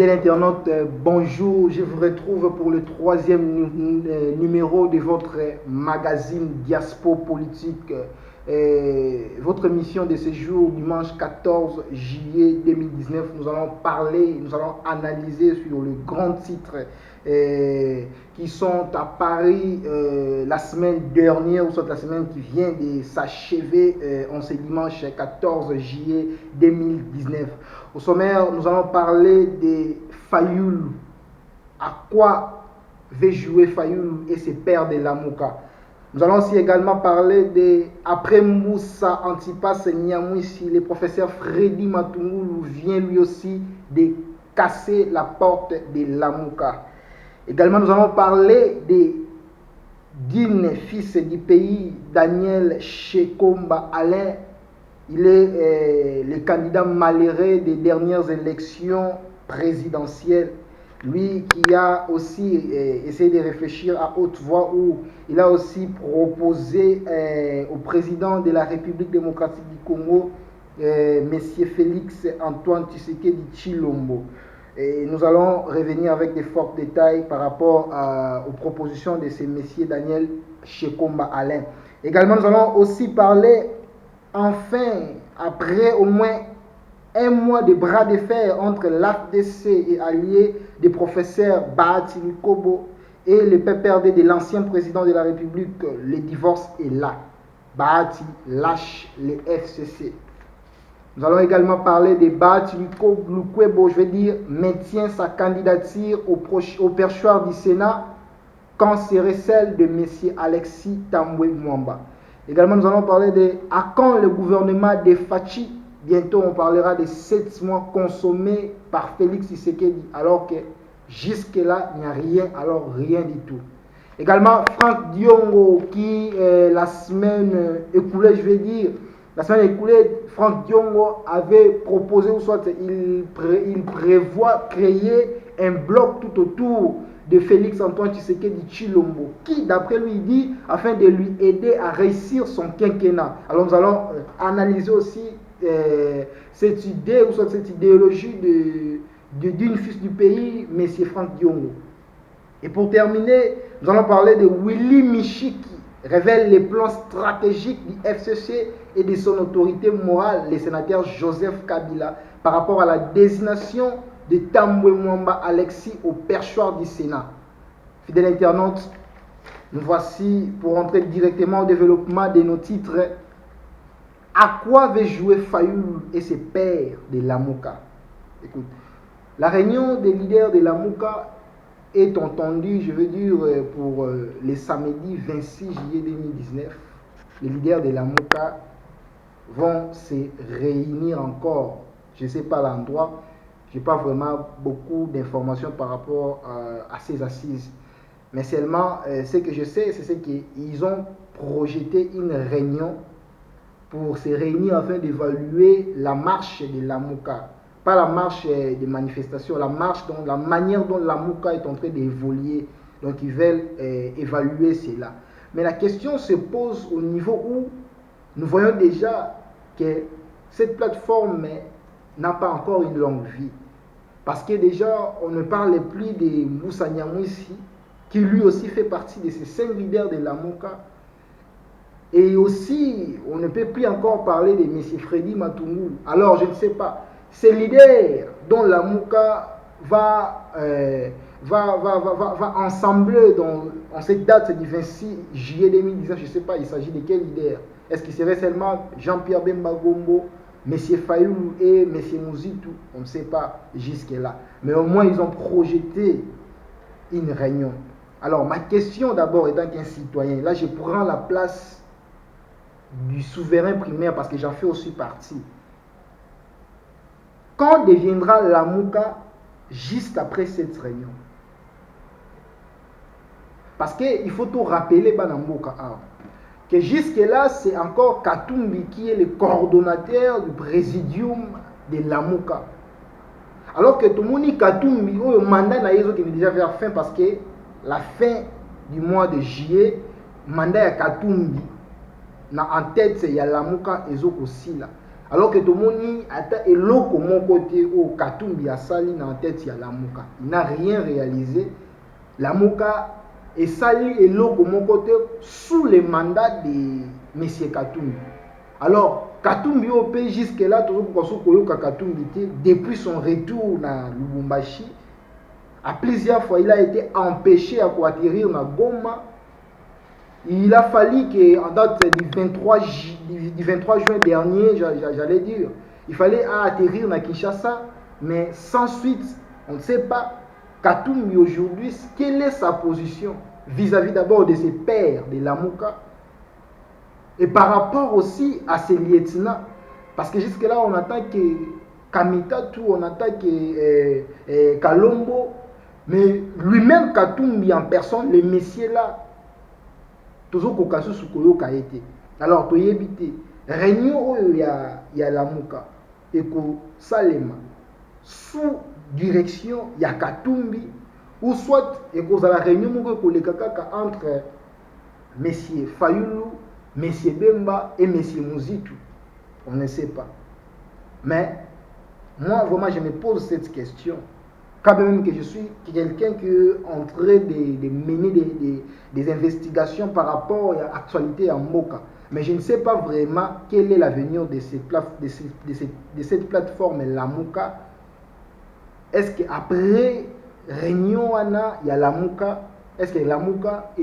Fidèles internautes, bonjour. Je vous retrouve pour le troisième numéro de votre magazine Diaspo Politique. Votre émission de ce jour, dimanche 14 juillet 2019, nous allons analyser sur le grand titre qui sont à Paris la semaine dernière ou soit la semaine qui vient de s'achever en ce dimanche 14 juillet 2019. Au sommaire, nous allons parler de Fayoulou. À quoi veut jouer Fayoulou et ses pères de Lamuka. Nous allons aussi également parler de, après Moussa Antipas Niamouissi, le professeur Freddy Matungulu vient lui aussi de casser la porte de Lamuka. Également, nous allons parler d'un fils du pays, Daniel Shekomba Alain. Il est le candidat malheureux des dernières élections présidentielles. Lui qui a aussi essayé de réfléchir à haute voix, où il a aussi proposé au président de la République démocratique du Congo, M. Félix Antoine Tshisekedi Tshilombo. Et nous allons revenir avec des forts détails par rapport aux propositions de ce M. Daniel Shekomba Alain. Également, nous allons aussi parler, enfin, après au moins un mois de bras de fer entre l'AFDC et alliés des professeurs Bahati Lukobo et le PPRD de l'ancien président de la République, le divorce est là. Bahati lâche les FCC. Nous allons également parler de Bahati Lukobo, je veux dire, maintient sa candidature au perchoir du Sénat quand serait celle de M. Alexis Tambwe Mwamba. Également, nous allons parler de à quand le gouvernement de Fachi. Bientôt, on parlera des 7 mois consommés par Félix Tshisekedi, alors que jusque-là, il n'y a rien, alors rien du tout. Également, Franck Diongo, qui la semaine écoulée, Franck Diongo avait proposé, ou soit il prévoit créer un bloc tout autour de Félix Antoine Tshisekedi Tshilombo, qui d'après lui dit, afin de lui aider à réussir son quinquennat. Alors nous allons analyser aussi cette idée ou soit cette idéologie d'une fils du pays, M. Franck Diongo. Et pour terminer, nous allons parler de Willy Michi qui révèle les plans stratégiques du FCC et de son autorité morale, le sénateur Joseph Kabila, par rapport à la désignation de Tambwe Mwamba Alexis au perchoir du Sénat. Fidèles internautes, nous voici pour entrer directement au développement de nos titres. À quoi veut jouer Fayoulou et ses pères de Lamuka? Écoute, la réunion des leaders de Lamuka est entendue, je veux dire, pour le samedi 26 juillet 2019. Les leaders de Lamuka vont se réunir encore. Je ne sais pas l'endroit. Je n'ai pas vraiment beaucoup d'informations par rapport à ces assises. Mais seulement, ce que je sais, c'est qu'ils ont projeté une réunion pour se réunir afin d'évaluer la marche de Lamuka. Pas la marche des manifestations, la manière dont Lamuka est en train d'évoluer. Donc ils veulent évaluer cela. Mais la question se pose au niveau où nous voyons déjà que cette plateforme n'a pas encore une longue vie. Parce que déjà, on ne parle plus de Moussa Niamouissi, qui lui aussi fait partie de ces 5 leaders de Lamuka. Et aussi, on ne peut plus encore parler de M. Freddy Matungulu. Alors, je ne sais pas. Ces leaders dont Lamuka va ensembler en cette date du 26 juillet 2019, je ne sais pas, il s'agit de quel leader? Est-ce qu'il serait seulement Jean-Pierre Bemba Gombo, M. Fayoulou et M. Mouzitou? On ne sait pas jusque-là. Mais au moins, ils ont projeté une réunion. Alors, ma question d'abord étant qu'un citoyen, là je prends la place du souverain primaire parce que j'en fais aussi partie. Quand deviendra Lamuka juste après cette réunion? Parce qu'il faut tout rappeler Banamboka que jusque-là, c'est encore Katumbi qui est le coordonnateur du présidium de Lamuka. Alors que tout le monde Katumbi, le mandat n'a déjà vers fin parce que la fin du mois de juillet, le mandat de Katumbi, en tête, il y a Lamuka et Zokosila. Alors que tout le monde a et l'autre mon côté au Katumbi a sali dans la tête, il y a Lamuka. Il n'a rien réalisé. Lamuka est sali et l'autre mon côté sous le mandat de M. Katumbi. Alors, Katumbi au pays jusque-là, depuis son retour dans Lubumbashi, à plusieurs fois, il a été empêché à atterrir dans Goma. Il a fallu qu'en date du 23 juin dernier, j'allais dire, il fallait atterrir dans Kinshasa, mais sans suite, on ne sait pas. Katumbi aujourd'hui, quelle est sa position vis-à-vis d'abord de ses pairs de Lamuka et par rapport aussi à ses lieutenants. Parce que jusque-là, on attend que Kamitatu, on attend que Kalombo, mais lui-même Katumbi en personne, les messieurs là, toujours kokasu sukoyo kaete. Alors to yebite réunion il y a Lamuka et ko Salema sous direction ya Katumbi ou soit et ko la réunion moko ko lekaka entre messieurs Fayulu, messieurs Bemba et messieurs Muzitu. On ne sait pas. Mais moi vraiment je me pose cette question. Quand même que je suis quelqu'un qui est en train de mener des investigations par rapport à l'actualité en Moka. Mais je ne sais pas vraiment quel est l'avenir de cette plateforme, la Moka. Est-ce qu'après réunion, il y a la Moka? Est-ce que la Moka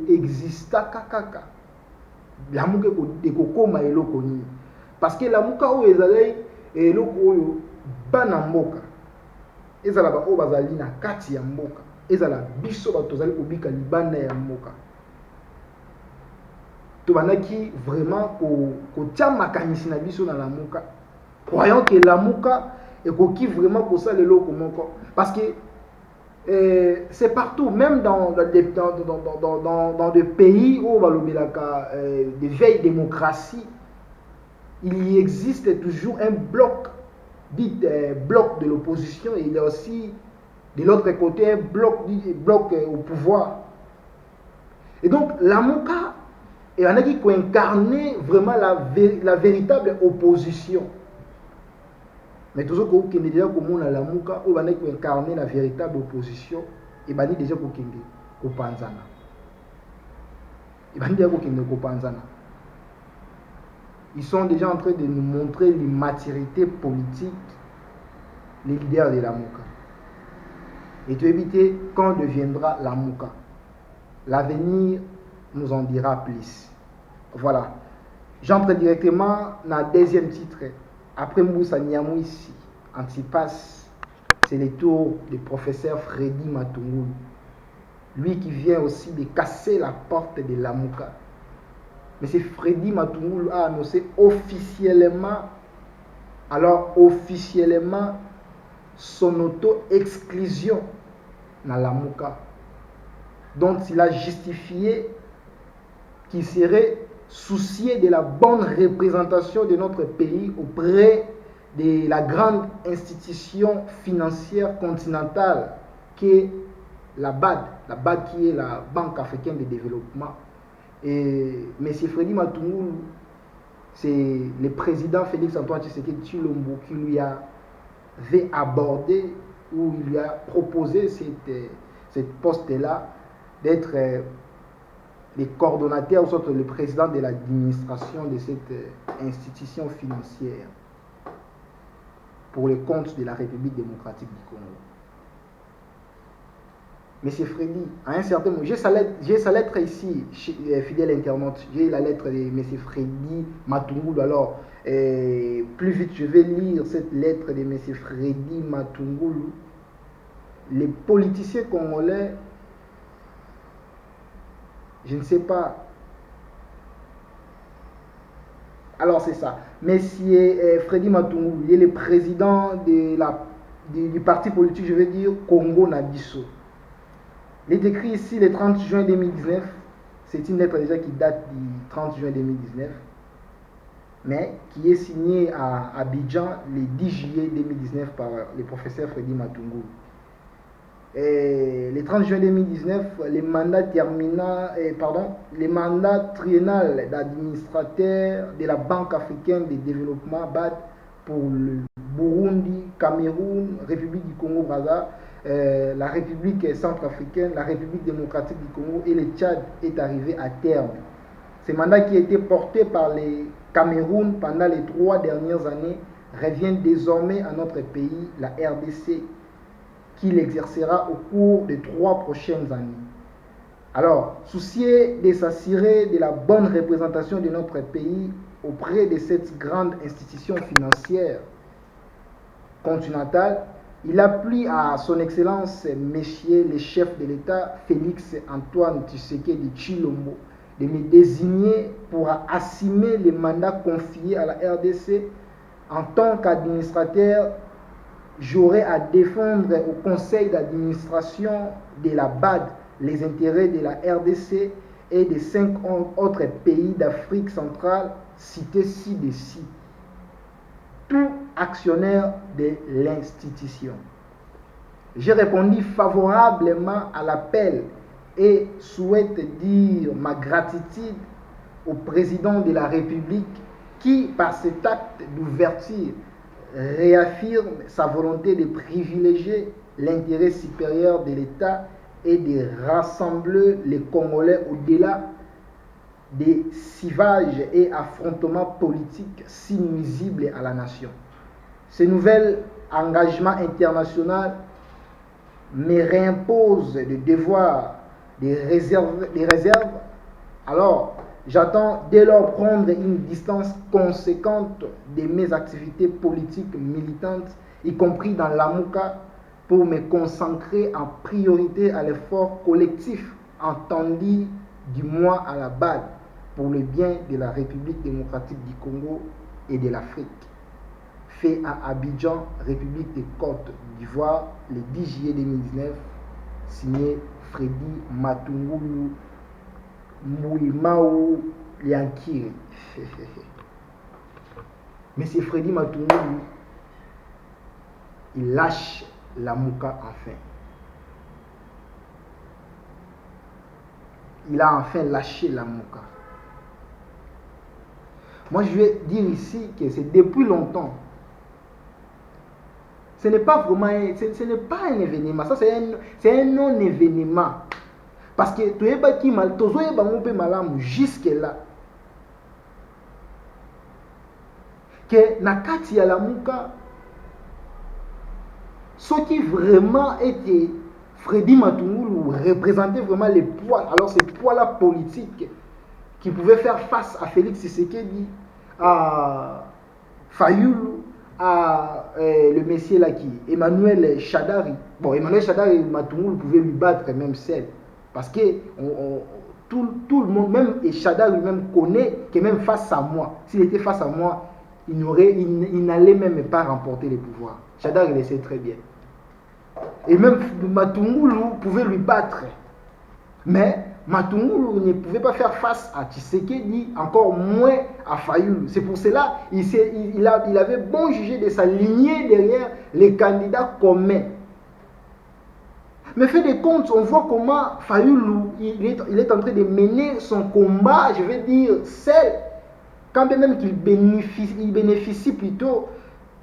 existe? La Moka est comme elle. Parce que la Moka est là, Moka. Ezala ba bazali na kati ya mboka, ezala biso ba tozali obika libanda ya mboka. To banaki vraiment ko tia makanisi na biso na Lamuka. Croyons que Lamuka ekoki vraiment ko ça leloko moko parce que c'est partout, même dans des pays où balobelaka de vieille démocratie, il y existe toujours un bloc dit bloc de l'opposition et il y a aussi de l'autre côté un bloc au pouvoir. Et donc Lamuka et on a dit qu'on incarnait vraiment la véritable opposition. Mais toujours qu'on est déjà comme on a Lamuka on a dit qu'on incarnait la véritable opposition et ben déjà qu'on kenge ko panzana. Et ben déjà qu'on kenge ko panzana. Ils sont déjà en train de nous montrer l'immaturité politique, les leaders de Lamuka. Et tu éviter quand deviendra Lamuka. L'avenir nous en dira plus. Voilà. J'entre directement dans le deuxième titre. Après Moussa Niamou ici, Antipas, c'est le tour du professeur Freddy Matungulu. Lui qui vient aussi de casser la porte de Lamuka. Mais c'est Freddy Matungulu a annoncé officiellement son auto-exclusion dans Lamuka, dont il a justifié qu'il serait soucié de la bonne représentation de notre pays auprès de la grande institution financière continentale qui est la BAD qui est la Banque africaine de développement. Et M. Freddy Matungulu, c'est le président Félix Antoine Tshisekedi Tshilombo qui lui avait abordé ou il lui a proposé cette poste-là d'être le coordonnateur ou soit le président de l'administration de cette institution financière pour les comptes de la République démocratique du Congo. Monsieur Freddy, à un certain moment, j'ai sa lettre ici, fidèle internaute, j'ai la lettre de Monsieur Freddy Matungulu. Alors, plus vite je vais lire cette lettre de Monsieur Freddy Matungulu. Les politiciens congolais, je ne sais pas. Alors c'est ça. Monsieur Freddy Matungulu, il est le président du parti politique, je vais dire, Congo Nabiso. Il est écrit ici le 30 juin 2019. C'est une lettre déjà qui date du 30 juin 2019, mais qui est signée à Abidjan le 10 juillet 2019 par le professeur Freddy Matungulu. le 30 juin 2019, les mandats triennal d'administrateur de la Banque africaine de développement BAD pour le Burundi, Cameroun, République du Congo-Brazzaville, la République centrafricaine, la République démocratique du Congo et le Tchad est arrivé à terme. Ce mandat qui a été porté par les Cameroun pendant les 3 dernières années revient désormais à notre pays, la RDC, qui l'exercera au cours des 3 prochaines années. Alors, soucié de s'assurer de la bonne représentation de notre pays auprès de cette grande institution financière continentale, il appuie à son Excellence, Monsieur le chef de l'État, Félix Antoine Tshisekedi Tshilombo, de me désigner pour assumer les mandats confiés à la RDC. En tant qu'administrateur, j'aurai à défendre au conseil d'administration de la BAD les intérêts de la RDC et des 5 autres pays d'Afrique centrale cités ci-dessus, tout actionnaire de l'institution. J'ai répondu favorablement à l'appel et souhaite dire ma gratitude au président de la République qui, par cet acte d'ouverture, réaffirme sa volonté de privilégier l'intérêt supérieur de l'État et de rassembler les Congolais au-delà des clivages et affrontements politiques si nuisibles à la nation. Ce nouvel engagement international me réimpose le devoir de réserve. Alors, j'attends dès lors prendre une distance conséquente de mes activités politiques militantes, y compris dans l'AMUCA, pour me consacrer en priorité à l'effort collectif entendu du moins à la BAD pour le bien de la République démocratique du Congo et de l'Afrique. Fait à Abidjan, République des Côtes d'Ivoire, le 10 juillet 2019, signé Freddy Matungulu Mouimao Liankiri. Mais c'est Freddy Matungulu, il lâche la Mouka enfin. Il a enfin lâché la Mouka. Moi, je vais dire ici que c'est depuis longtemps. Ce n'est pas vraiment, ce n'est pas un événement. Ça, c'est un non-événement. Parce que tu es bâti mal, tu es mal jusque là. Que Nakati ya la Mouka, ce qui vraiment était Freddy Matungulu représentait vraiment les poids, alors ces poids-là politiques qui pouvaient faire face à Félix Tshisekedi, à Fayulu, à le messier là qui, Emmanuel Shadari. Bon, Emmanuel Shadari, Matungulu pouvait lui battre même seul. Parce que tout le monde, même Shadari lui-même connaît que même face à moi, s'il était face à moi, il n'allait même pas remporter les pouvoirs. Shadari le sait très bien. Et même Matungulu pouvait lui battre. Mais Matungulu ne pouvait pas faire face à Tshisekedi, encore moins à Fayulu. C'est pour cela il avait bon jugé de s'aligner derrière les candidats communs. Mais fait des comptes, on voit comment Fayulu il est en train de mener son combat, je vais dire, seul. Quand même qu'il bénéficie plutôt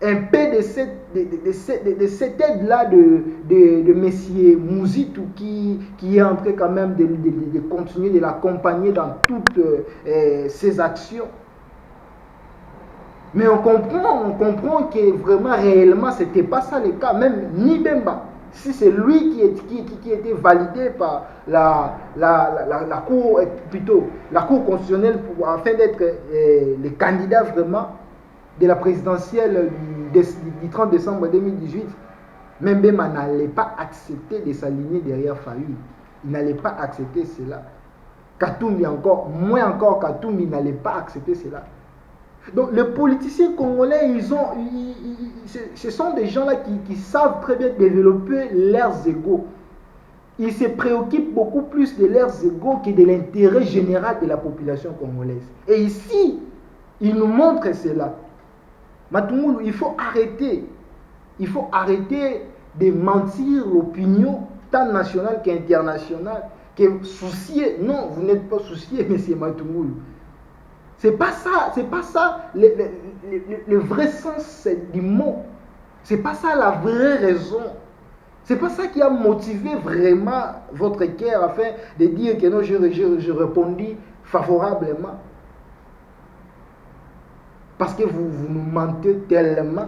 un peu de cette aide-là de Messier Mouzitou qui est en train quand même de continuer de l'accompagner dans toutes ses actions. Mais on comprend que vraiment, réellement, ce n'était pas ça le cas. Même Nibemba, si c'est lui qui était validé par la Cour, plutôt la Cour constitutionnelle afin d'être le candidat vraiment de la présidentielle du 30 décembre 2018, Mbemba n'allait pas accepter de s'aligner derrière Fayulu. Il n'allait pas accepter cela. Katumbi encore, moins encore Katumbi n'allait pas accepter cela. Donc les politiciens congolais, ce sont des gens là qui savent très bien développer leurs égos. Ils se préoccupent beaucoup plus de leurs égos que de l'intérêt général de la population congolaise. Et ici, ils nous montrent cela. Matungulu, il faut arrêter de mentir l'opinion tant national qu'international, que soucié. Non, vous n'êtes pas soucié, M. Matoungulu. C'est pas ça le vrai sens du mot. C'est pas ça la vraie raison. C'est pas ça qui a motivé vraiment votre cœur afin de dire que non, je répondis favorablement. Parce que vous nous mentez tellement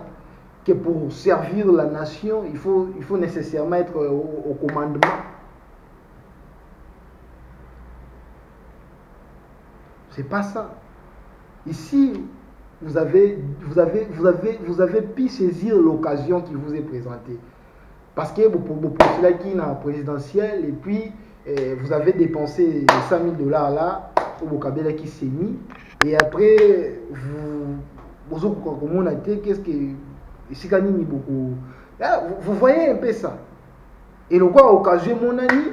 que pour servir la nation, il faut nécessairement être au commandement. C'est pas ça. Ici, vous avez pu saisir l'occasion qui vous est présentée. Parce que pour cela qui est dans la présidentielle, et puis vous avez dépensé 100 000 $ là, au Bokabela qui s'est mis, et après, qu'est-ce que vous voyez un peu ça. Et le quoi, occasion mon ami,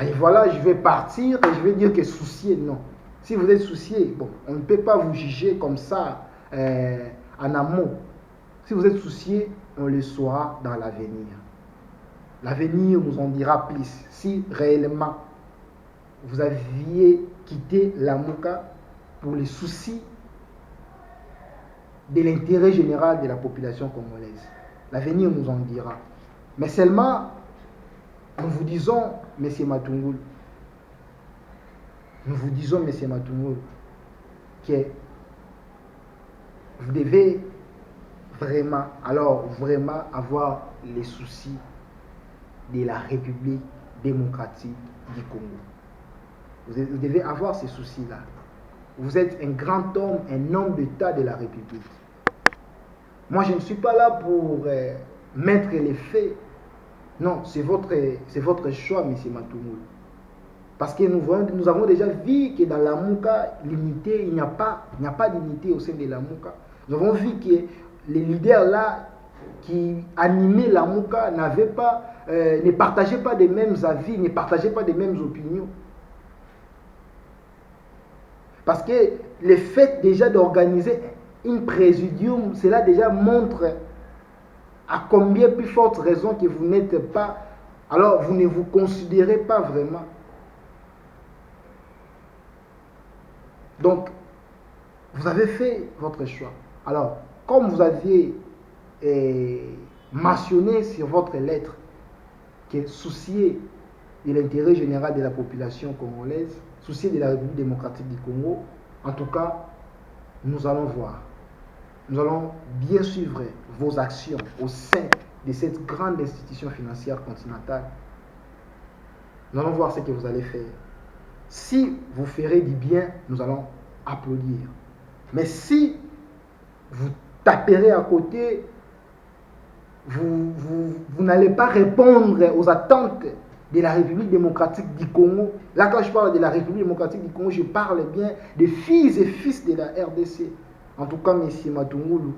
et voilà, je vais partir et je vais dire que soucié, non. Si vous êtes soucié, bon, on ne peut pas vous juger comme ça en amont. Si vous êtes soucié, on le saura dans l'avenir. L'avenir nous en dira plus. Si réellement vous aviez quitté la Mouka pour les soucis de l'intérêt général de la population congolaise, l'avenir nous en dira. Mais seulement, nous vous disons, M. Matoungulu, que vous devez vraiment avoir les soucis de la République démocratique du Congo. Vous devez avoir ces soucis-là. Vous êtes un grand homme, un homme d'État de la République. Moi, je ne suis pas là pour mettre les faits. Non, c'est votre choix, M. Matoungulu. Parce que nous avons déjà vu que dans la Mouka, l'unité, il n'y a pas d'unité au sein de la Mouka. Nous avons vu que les leaders là qui animaient la Mouka ne partageaient pas les mêmes avis, ne partageaient pas les mêmes opinions. Parce que le fait déjà d'organiser une présidium, cela déjà montre à combien plus forte raison que vous n'êtes pas, alors vous ne vous considérez pas vraiment. Donc, vous avez fait votre choix. Alors, comme vous aviez mentionné sur votre lettre que soucier de l'intérêt général de la population congolaise, soucier de la République démocratique du Congo, en tout cas, nous allons voir. Nous allons bien suivre vos actions au sein de cette grande institution financière continentale. Nous allons voir ce que vous allez faire. Si vous ferez du bien, nous allons applaudir. Mais si vous taperez à côté, vous n'allez pas répondre aux attentes de la République démocratique du Congo. Là, quand je parle de la République démocratique du Congo, je parle bien des filles et fils de la RDC. En tout cas, M. Matoungulu,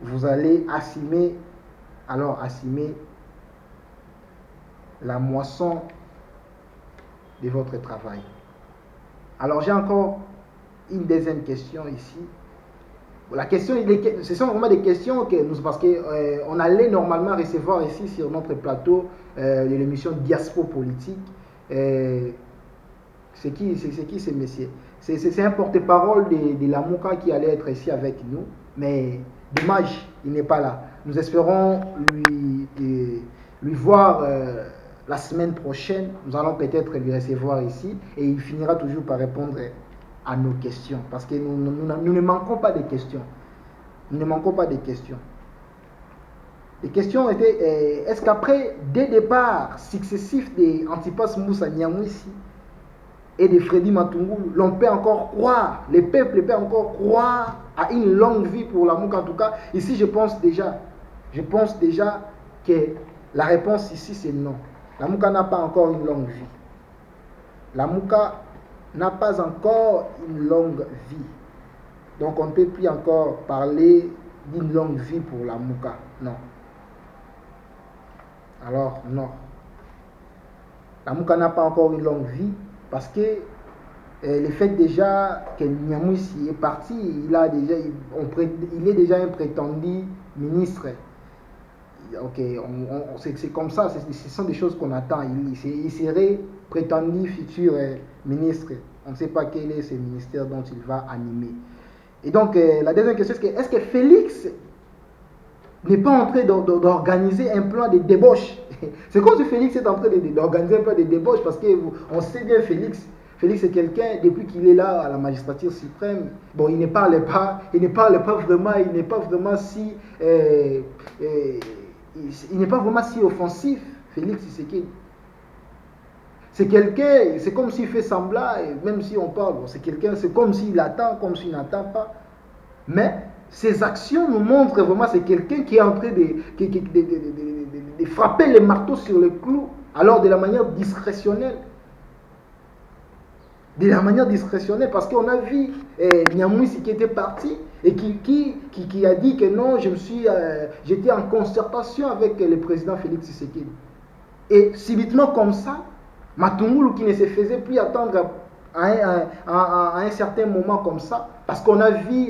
vous allez assumer la moisson de votre travail. Alors, j'ai encore une deuxième question ici. La question, ce sont vraiment des questions que nous, parce qu'on allait normalement recevoir ici sur notre plateau de l'émission Diaspo Politique. C'est qui ce monsieur? C'est un porte-parole de la Mouka qui allait être ici avec nous, mais dommage, il n'est pas là. Nous espérons lui voir la semaine prochaine. Nous allons peut-être lui recevoir ici et il finira toujours par répondre à nos questions, parce que nous ne manquons pas de questions. Nous ne manquons pas de questions. Les questions étaient, est-ce qu'après des départs successifs de Antipas Moussa Nyamwisi et de Freddy Matoungulu, l'on peut encore croire, les peuples peuvent encore croire à une longue vie pour la Mouka? En tout cas, ici je pense déjà que la réponse ici c'est non. La Mouka n'a pas encore une longue vie. La Mouka n'a pas encore une longue vie. Donc on ne peut plus encore parler d'une longue vie pour la Mouka. Non. Alors non. La Mouka n'a pas encore une longue vie parce que le fait déjà que Nyamwisi est parti, il est déjà un prétendu ministre. ok, c'est comme ça, ce sont des choses qu'on attend. Il serait prétendu futur ministre. On ne sait pas quel est ce ministère dont il va animer. Et donc, la deuxième question, est-ce que Félix n'est pas en train d'organiser un plan de débauche? C'est comme si Félix est en train d'organiser un plan de débauche, parce qu'on sait bien Félix est quelqu'un, depuis qu'il est là à la magistrature suprême, bon, il ne parle pas vraiment si, il n'est pas vraiment si offensif, Félix Tshisekedi. C'est quelqu'un, c'est comme s'il fait semblant, et même si on parle, bon, c'est quelqu'un, c'est comme s'il attend, comme s'il n'attend pas. Mais ses actions nous montrent vraiment, c'est quelqu'un qui est en train de frapper les marteaux sur le clou, alors de la manière discrétionnelle. De la manière discrétionnelle, parce qu'on a vu Nyamwisi qui était parti et qui a dit que non, j'étais en concertation avec le président Félix Tshisekedi. Et subitement comme ça, Matungulu qui ne se faisait plus attendre à un certain moment comme ça, parce qu'on a vu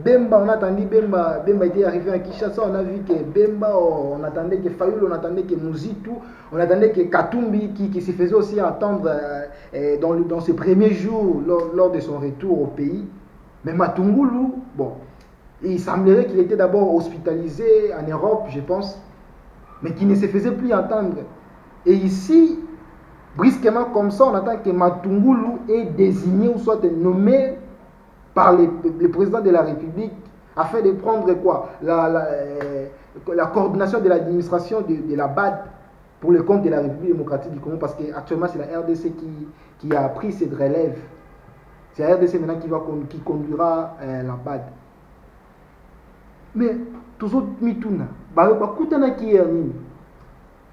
Bemba, on attendait Bemba était arrivé à Kinshasa, on a vu que Bemba, on attendait que Fayoul, on attendait que Mouzitu, on attendait que Katumbi qui se faisait aussi attendre dans ses premiers jours lors de son retour au pays. Mais Matungulu, bon, il semblerait qu'il était d'abord hospitalisé en Europe, je pense, mais qui ne se faisait plus entendre. Et ici, brusquement comme ça, on attend que Matungulu est désigné ou soit nommé par le président de la République afin de prendre quoi, la coordination de l'administration de la BAD pour le compte de la République démocratique du Congo, parce qu'actuellement c'est la RDC qui a pris cette relève. C'est la RDC maintenant qui conduira la BAD. Mais toujours mituna,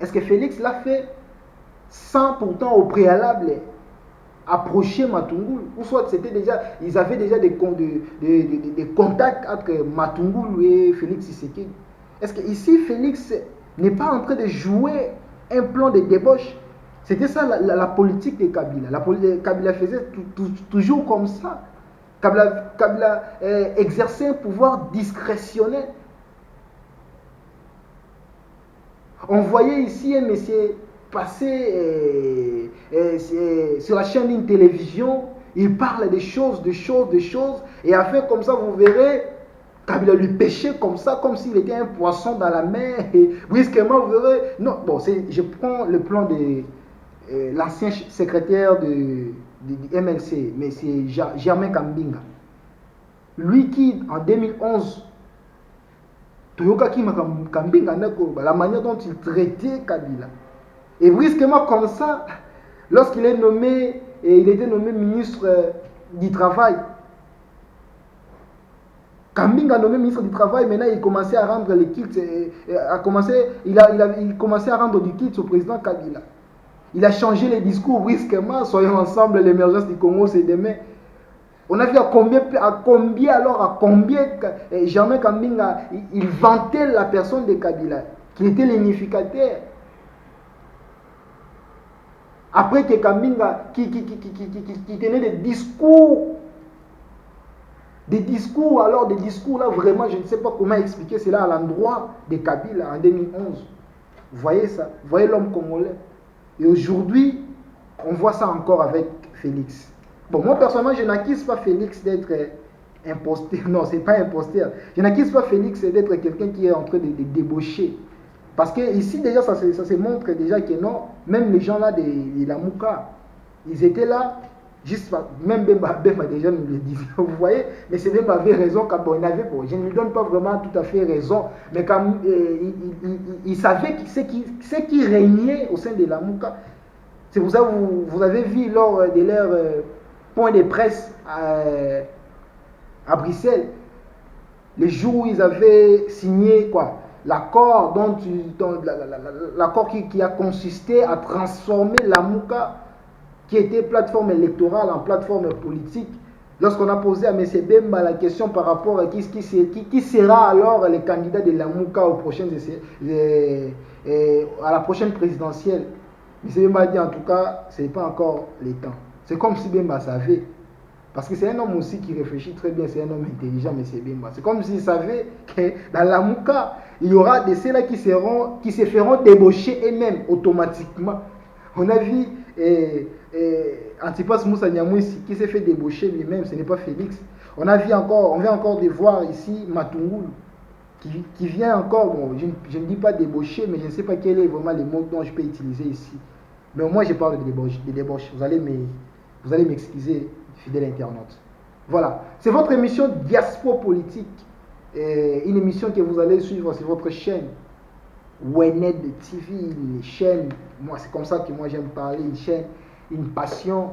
est-ce que Félix l'a fait sans pourtant au préalable approcher Matungulu, ou soit ils avaient déjà des contacts entre Matungulu et Félix Tshisekedi? Est-ce que ici Félix n'est pas en train de jouer un plan de débauche? C'était ça la politique de Kabila. Kabila faisait toujours comme ça. Kabila exerçait un pouvoir discrétionnel. On voyait ici un monsieur passer sur la chaîne d'une télévision, il parle des choses, et afin comme ça, vous verrez, Kabila lui pêchait comme ça, comme s'il était un poisson dans la mer, et brusquement, vous verrez, non, bon, je prends le plan de l'ancien secrétaire du MLC, mais c'est Germain Kambinga. Lui qui, en 2011, la manière dont il traitait Kabila. Et brusquement comme ça, lorsqu'il est nommé, et il était nommé ministre du Travail, Kambinga nommé ministre du Travail, maintenant il commençait à rendre les kits, il commençait à rendre du kits au président Kabila. Il a changé les discours brusquement, soyons ensemble, l'émergence du Congo c'est demain. On a vu à combien Germain Kambinga, il vantait la personne de Kabila, qui était l'unificateur. Après que Kambinga, qui tenait des discours là, vraiment, je ne sais pas comment expliquer cela à l'endroit de Kabila en 2011. Vous voyez ça? Vous voyez l'homme congolais? Et aujourd'hui, on voit ça encore avec Félix. Bon, moi personnellement, je n'accuse pas Félix d'être imposteur. Non, c'est pas imposteur. Je n'accuse pas Félix d'être quelqu'un qui est en train de débaucher. Parce que ici, déjà, ça se montre déjà que non, même les gens là de la Mouka, ils étaient là, juste, même Bemba déjà nous le disait, vous voyez, mais c'est Bemba avait raison, quand bon, je ne lui donne pas vraiment tout à fait raison, mais quand il savait ce qui régnait au sein de la Mouka. C'est pour ça que vous avez vu lors de leur point de presse à Bruxelles, les jours où ils avaient signé quoi, l'accord l'accord qui a consisté à transformer la Mouka, qui était plateforme électorale, en plateforme politique. Lorsqu'on a posé à M. Bemba la question par rapport à qui sera alors le candidat de la Mouka à la prochaine présidentielle, M. Bemba a dit en tout cas, ce n'est pas encore le temps. C'est comme si Bemba savait. Parce que c'est un homme aussi qui réfléchit très bien, c'est un homme intelligent, mais c'est bien. C'est comme s'il savait que dans la Mouka, il y aura des ceux-là qui se feront débaucher eux-mêmes automatiquement. On a vu Antipas Moussa Nyamouissi qui s'est fait débaucher lui-même, ce n'est pas Félix. On vient encore de voir ici Matungulu qui vient encore, bon, je ne dis pas débaucher, mais je ne sais pas quel est vraiment le mot dont je peux utiliser ici. Mais moi, je parle de débauche. Vous allez m'excuser, fidèle internaute. Voilà, c'est votre émission Diaspora Politique, une émission que vous allez suivre sur votre chaîne Wened TV, une chaîne, moi c'est comme ça que moi j'aime parler, une chaîne, une passion,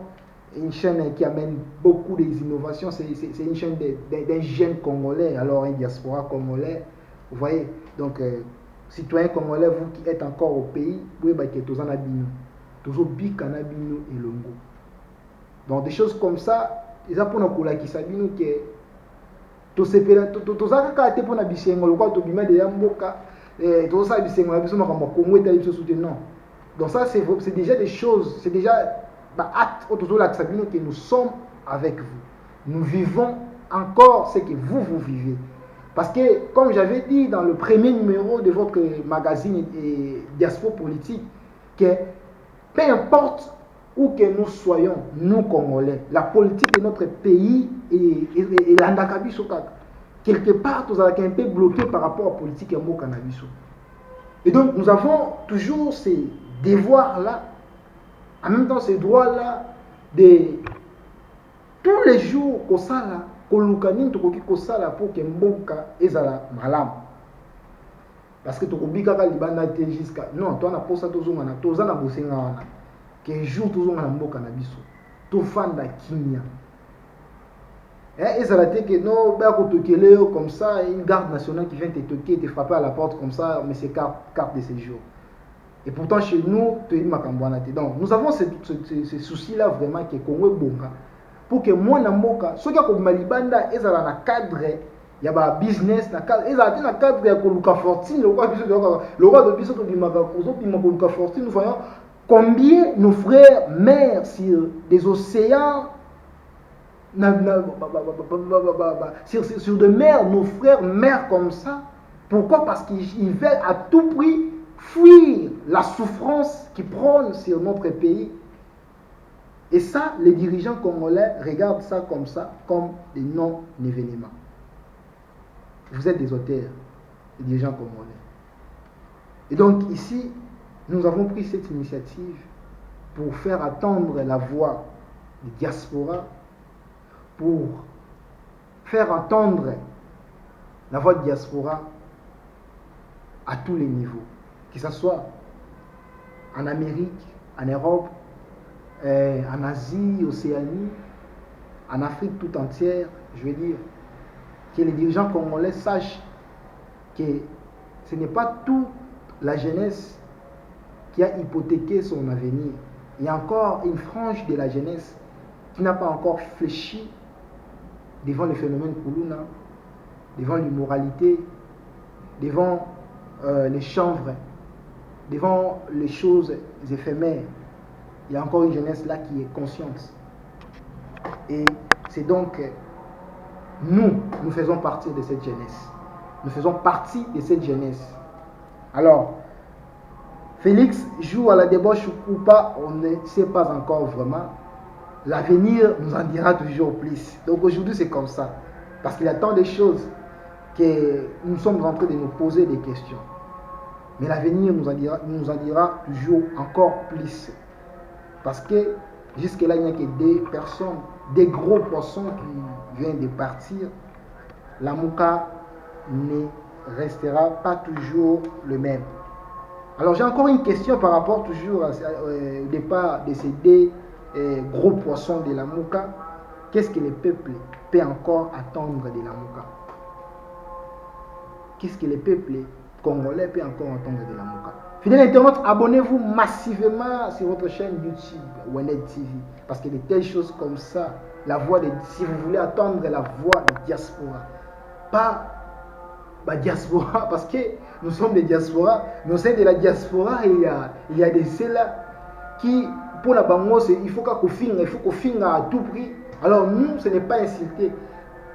une chaîne qui amène beaucoup d'innovations, c'est une chaîne d'un jeune Congolais, alors un diaspora congolais, vous voyez, donc citoyen congolais, vous qui êtes encore au pays, vous voyez que tous en abino, toujours bikanabino et longo. Donc des choses comme ça, ils apprennent à qui sabino que tous ces pays, tous à quand tu es pour nabisengo, le quoi tu bima de yamboka, tout ça bisengo nabiso makamba Congo et tabiso soutenant. Donc ça c'est déjà des choses, c'est déjà acte autour de la sabino que nous sommes avec vous. Nous vivons encore ce que vous vivez. Parce que, comme j'avais dit dans le premier numéro de votre magazine Diaspora Politique, que peu importe où que nous soyons, nous Congolais, la politique de notre pays et l'andakabiso, quelque part, nous avons un peu bloqué par rapport à la politique de cannabis. Et donc, nous avons toujours ces devoirs-là, en même temps ces droits-là, de tous les jours, qu'on ça là, pour que mboka ezala malam. Parce que tokobika ka libanda te jusqu'à non toi na posa tozonga na toza na bosenga wana que jour tozonga na mboka na biso to fanda kimia ezala te que non ba ko tokele comme ça une garde nationale qui vient te toquer te frapper à la porte comme ça mais c'est carte de séjour. Et pourtant chez nous tu es makambwana te. Donc nous avons ce souci là vraiment que Congo bonga pour que moi na mboka soki ko malibanda ezala na cadre ya ba business na cadre ezala te na cadre ya koluka fortune le roi de biso to bimaka kozo bima koluka fortune. Nous voyons combien nos frères mères sur des océans sur des mers, nos frères mères comme ça. Pourquoi? Parce qu'ils veulent à tout prix fuir la souffrance qui prône sur notre pays. Et ça, les dirigeants congolais regardent ça, comme des non-événements. Vous êtes des auteurs, les dirigeants congolais. Et donc ici, nous avons pris cette initiative pour faire attendre la voix des diasporas, pour faire entendre la voix de diaspora à tous les niveaux, que ce soit en Amérique, en Europe, en Asie, Océanie, en Afrique tout entière. Je veux dire que les dirigeants congolais sachent que ce n'est pas toute la jeunesse qui a hypothéqué son avenir. Il y a encore une frange de la jeunesse qui n'a pas encore fléchi devant le phénomène Koulouna, devant l'immoralité, devant les chanvres, devant les choses éphémères. Il y a encore une jeunesse là qui est consciente. Et c'est donc nous faisons partie de cette jeunesse. Nous faisons partie de cette jeunesse. Alors, Félix joue à la débauche ou pas, on ne sait pas encore vraiment. L'avenir nous en dira toujours plus. Donc aujourd'hui c'est comme ça. Parce qu'il y a tant de choses que nous sommes en train de nous poser des questions. Mais l'avenir nous en dira toujours encore plus. Parce que jusque-là, il n'y a que des personnes, des gros poissons qui viennent de partir. La Mouka ne restera pas toujours le même. Alors j'ai encore une question par rapport toujours au départ de ces deux gros poissons de la Mouka. Qu'est-ce que le peuple peut encore attendre de la Mouka? Qu'est-ce que le peuple congolais peut encore attendre de la Mouka? Fidèles internautes, abonnez-vous massivement sur votre chaîne YouTube Wened TV. Parce que de telles choses comme ça, la voix de, si vous voulez attendre la voix de diaspora, pas diaspora, parce que nous sommes des diasporas, mais au sein de la diaspora, il y a des ceux-là qui, pour la bango, il faut qu'on finisse à tout prix Alors nous, ce n'est pas insulter.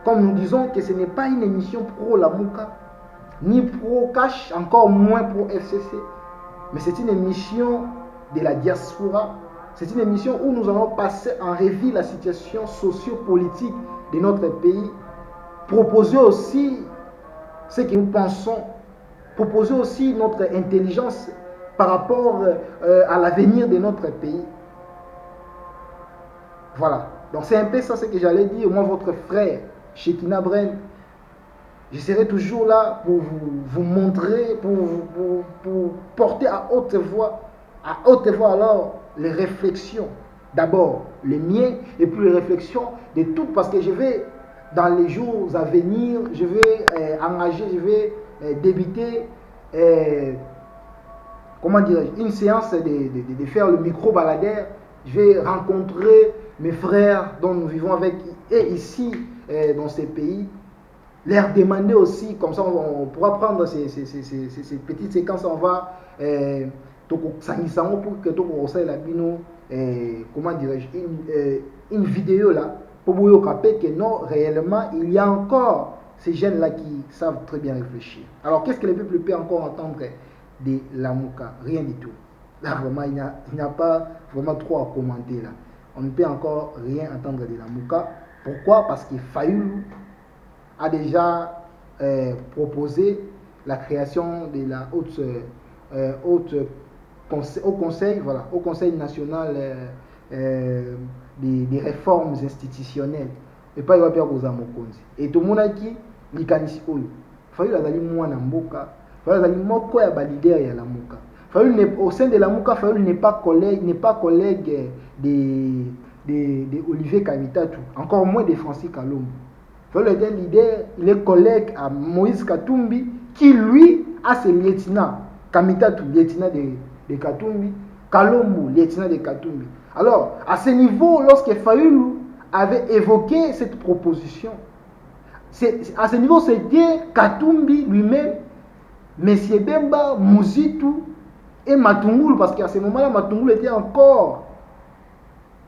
Comme nous disons que ce n'est pas une émission pro Lamuka, ni pro Cash, encore moins pro FCC. Mais c'est une émission de la diaspora. C'est une émission où nous allons passer en revue la situation socio-politique de notre pays. Proposer aussi ce que nous pensons. Proposer aussi notre intelligence par rapport à l'avenir de notre pays. Voilà. Donc c'est un peu ça ce que j'allais dire. Moi, votre frère, Shekina Bren, je serai toujours là pour vous montrer, pour porter à haute voix alors les réflexions. D'abord les miens et puis les réflexions de toutes, parce que je vais, dans les jours à venir, je vais engager, je vais débuter, comment dirais-je, une séance de faire le micro-baladeur. Je vais rencontrer mes frères dont nous vivons avec et ici dans ces pays, leur demander aussi, comme ça on pourra prendre ces petites séquences, on va pour que comment dirais-je, une vidéo là pour vous rappeler que non, réellement il y a encore ces jeunes là qui savent très bien réfléchir. Alors qu'est-ce que le peuple peut encore entendre de Lamuka? Rien du tout. Là vraiment il n'y a pas vraiment trop à commenter là. On ne peut encore rien entendre de Lamuka. Pourquoi? Parce que Fayulu a déjà proposé la création de la au Conseil national des réformes institutionnelles. Et pas il va faire aux Amokonzi. Et tout le monde a dit, Likanisi Oyo. Fayulu azali mwana mboka. Fayulu azali moko ya ba leader ya Lamuka. Fayulu au sein de Lamuka, Fayulu n'est pas collègue de Olivier Kamitatu, encore moins de Francis Kalombo. Fayulu est un leader, il est collègue à Moïse Katumbi, qui lui a ses lieutenants. Kamitatu, lieutenant de Katumbi, Kalombo, lieutenant de Katumbi. Alors, à ce niveau, lorsque Fayulu avait évoqué cette proposition, à ce niveau, c'était Katumbi lui-même, M. Bemba, Mouzitu et Matungulu, parce qu'à ce moment-là, Matungulu était encore,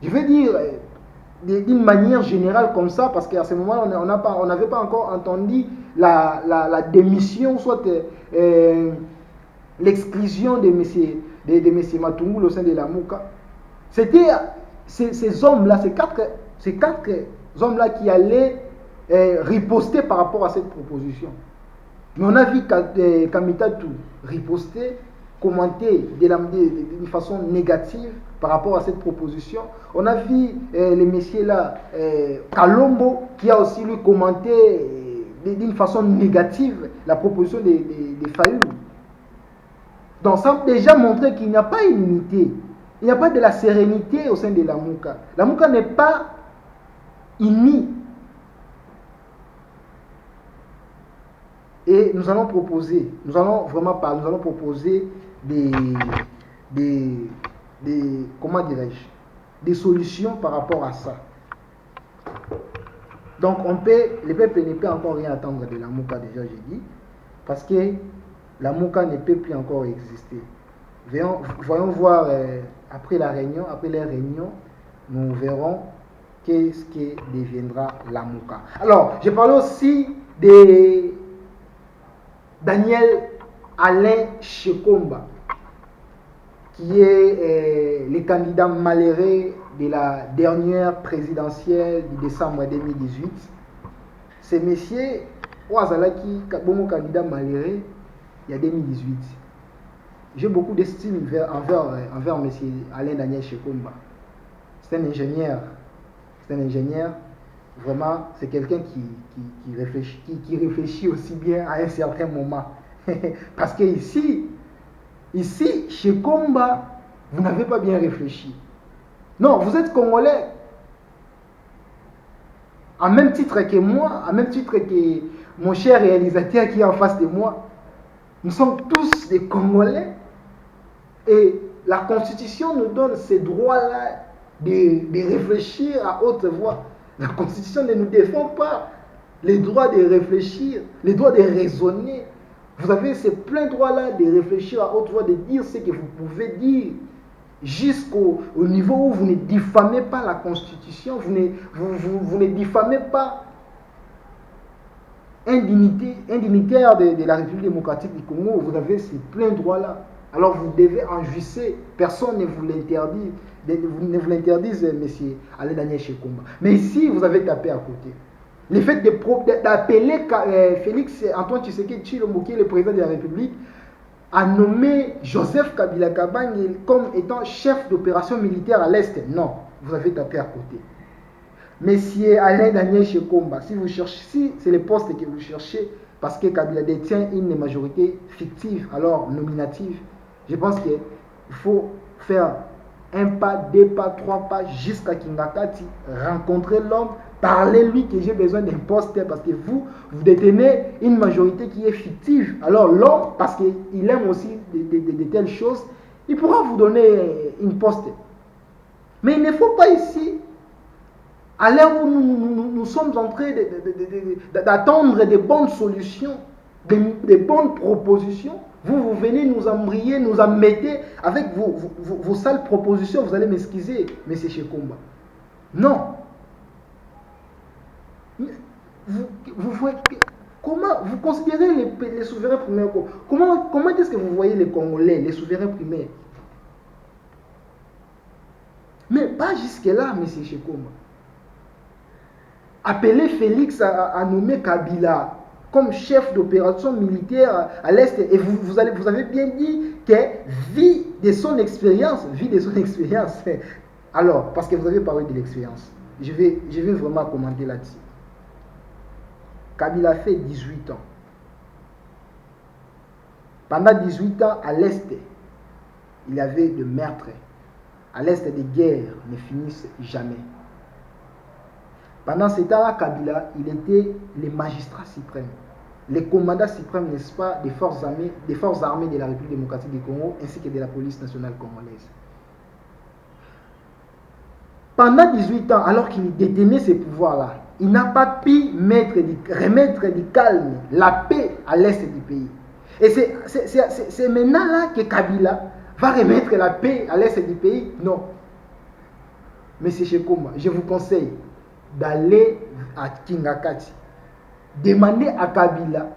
je vais dire, d'une manière générale comme ça, parce qu'à ce moment-là, on n'avait pas encore entendu la démission, soit l'exclusion de M. Matungulu au sein de Lamuka. C'était ces hommes-là, ces quatre hommes-là qui allaient riposter par rapport à cette proposition. Mais on a vu Kamitatu riposter, commenter d'une façon négative par rapport à cette proposition. On a vu les messieurs là, Kalombo, qui a aussi lui commenté d'une façon négative la proposition de Fayulu. Donc ça a déjà montré qu'il n'y a pas une unité, il n'y a pas de la sérénité au sein de Lamuka. Lamuka n'est pas unie. Et nous allons proposer, nous allons proposer comment dirais-je, des solutions par rapport à ça. Donc le peuple ne peut encore rien attendre de Lamuka, déjà j'ai dit, parce que Lamuka ne peut plus encore exister. Voyons voir après les réunions, nous verrons qu'est-ce que deviendra Lamuka. Alors, j'ai parlé aussi de Daniel Alain Shekomba, qui est le candidat malheureux de la dernière présidentielle de décembre 2018. Ce monsieur, Ouazalaki, bon candidat malheureux, il y a 2018. J'ai beaucoup d'estime envers M. Alain Daniel Shekomba. C'est un ingénieur. Vraiment, c'est quelqu'un qui réfléchit aussi bien à un certain moment. Parce que ici, Shekomba, vous n'avez pas bien réfléchi. Non, vous êtes Congolais. En même titre que moi, en même titre que mon cher réalisateur qui est en face de moi. Nous sommes tous des Congolais. Et la Constitution nous donne ces droits-là de réfléchir à haute voix. La Constitution ne nous défend pas les droits de réfléchir, les droits de raisonner. Vous avez ces plein droits-là de réfléchir à haute voix, de dire ce que vous pouvez dire. jusqu'au niveau où vous ne diffamez pas la Constitution, vous ne diffamez pas un dignitaire de la République démocratique du Congo, vous avez ces pleins droits-là. Alors vous devez en jouir. Personne ne vous l'interdit. Ne vous l'interdise, monsieur Alain Daniel Shekomba. Mais ici, vous avez tapé à côté. Le fait d'appeler Félix Antoine Tshisekedi Tshilombo, qui est le président de la République, a nommé Joseph Kabila Kabange comme étant chef d'opération militaire à l'Est. Non, vous avez tapé à côté. Monsieur Alain Daniel Shekomba, si vous cherchez, si c'est le poste que vous cherchez, parce que Kabila détient une majorité fictive, alors nominative, je pense qu'il faut faire un pas, deux pas, trois pas jusqu'à Kingakati, rencontrer l'homme, parlez-lui que j'ai besoin d'un poste, parce que vous détenez une majorité qui est fictive. Alors l'homme, parce qu'il aime aussi de telles choses, il pourra vous donner une poste. Mais il ne faut pas ici, à l'heure où nous sommes en train d'attendre des bonnes solutions, des bonnes propositions, vous venez nous embrayer, nous embêter avec vos sales propositions. Vous allez m'excuser, M. Shekomba. Non. Comment vous considérez les souverains primaires? Comment est-ce que vous voyez les Congolais, les souverains primaires? Mais pas jusque-là, M. Shekomba. Appeler Félix à nommer Kabila comme chef d'opération militaire à l'Est, et vous avez bien dit que vie de son expérience, alors, parce que vous avez parlé de l'expérience, je vais vraiment commenter là-dessus. Kabila fait 18 ans. Pendant 18 ans, à l'Est, il y avait de meurtres. À l'Est, des guerres ne finissent jamais. Pendant ce temps-là, Kabila, il était le magistrat suprême, le commandant suprême, n'est-ce pas, des forces armées de la République démocratique du Congo, ainsi que de la police nationale congolaise. Pendant 18 ans, alors qu'il détenait ces pouvoirs-là, il n'a pas pu remettre du calme, la paix à l'est du pays. Et c'est maintenant là que Kabila va remettre la paix à l'est du pays. Non. Monsieur Shekomba, je vous conseille d'aller à Kingakati. Demandez à Kabila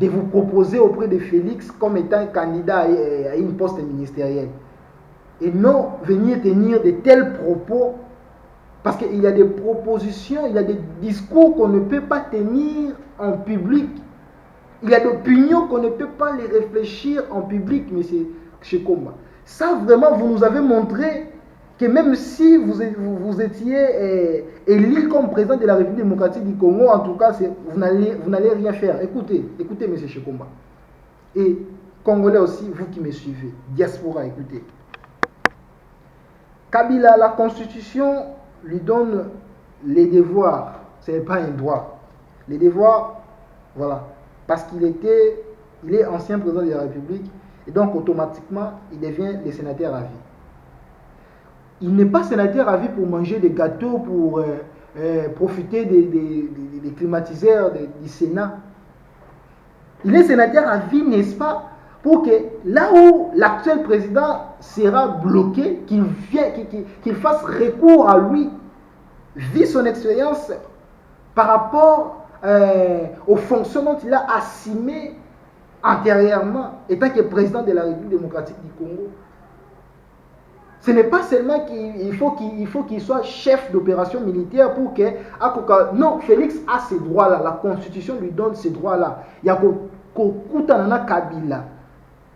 de vous proposer auprès de Félix comme étant candidat à une poste ministérielle. Et non venir tenir de tels propos, parce qu'il y a des propositions, il y a des discours qu'on ne peut pas tenir en public. Il y a des opinions qu'on ne peut pas les réfléchir en public, M. Shekomba. Ça, vraiment, vous nous avez montré que même si vous étiez élu comme président de la République démocratique du Congo, en tout cas, vous n'allez rien faire. Écoutez, M. Shekomba. Et Congolais aussi, vous qui me suivez, diaspora, écoutez. Kabila, la Constitution lui donne les devoirs. Ce n'est pas un droit. Les devoirs, voilà. Parce qu'il est ancien président de la République, et donc automatiquement, il devient le sénateur à vie. Il n'est pas sénateur à vie pour manger des gâteaux, pour profiter des climatiseurs du Sénat. Il est sénateur à vie, n'est-ce pas, pour que là où l'actuel président sera bloqué, qu'il fasse recours à lui, vu son expérience par rapport aux fonctions dont il a assumé antérieurement, étant que président de la République démocratique du Congo. Ce n'est pas seulement qu'il faut qu'il soit chef d'opération militaire pour que... Non, Félix a ces droits-là. La Constitution lui donne ces droits-là. Il y a Kokutanana Kabila.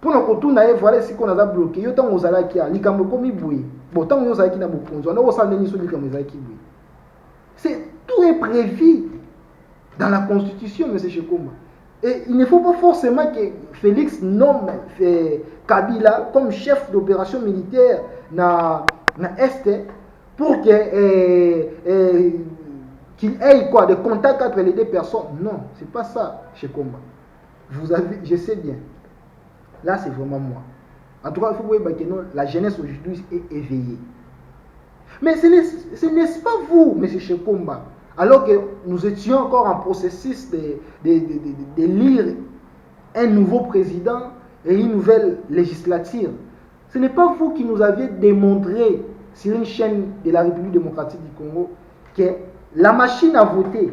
Pour nous, voilà ce qu'on a bloqué. Il y a tant aux alaki, likambo komi boui. Bon, tant aux alaki na bukonzo. On a aussi un sur likambo alaki boui. Tout est prévu dans la Constitution, M. Shekomba. Et il ne faut pas forcément que Félix nomme Kabila comme chef d'opération militaire na Est pour qu'il ait quoi, des contacts entre les deux personnes. Non, c'est pas ça, Shekomba. Je sais bien. Là, c'est vraiment moi. En tout cas, il faut voir que non, la jeunesse aujourd'hui est éveillée. Mais ce n'est pas vous, M. Shekomba. Alors que nous étions encore en processus d'élire un nouveau président et une nouvelle législature. Ce n'est pas vous qui nous avez démontré sur une chaîne de la République démocratique du Congo que la machine à voter,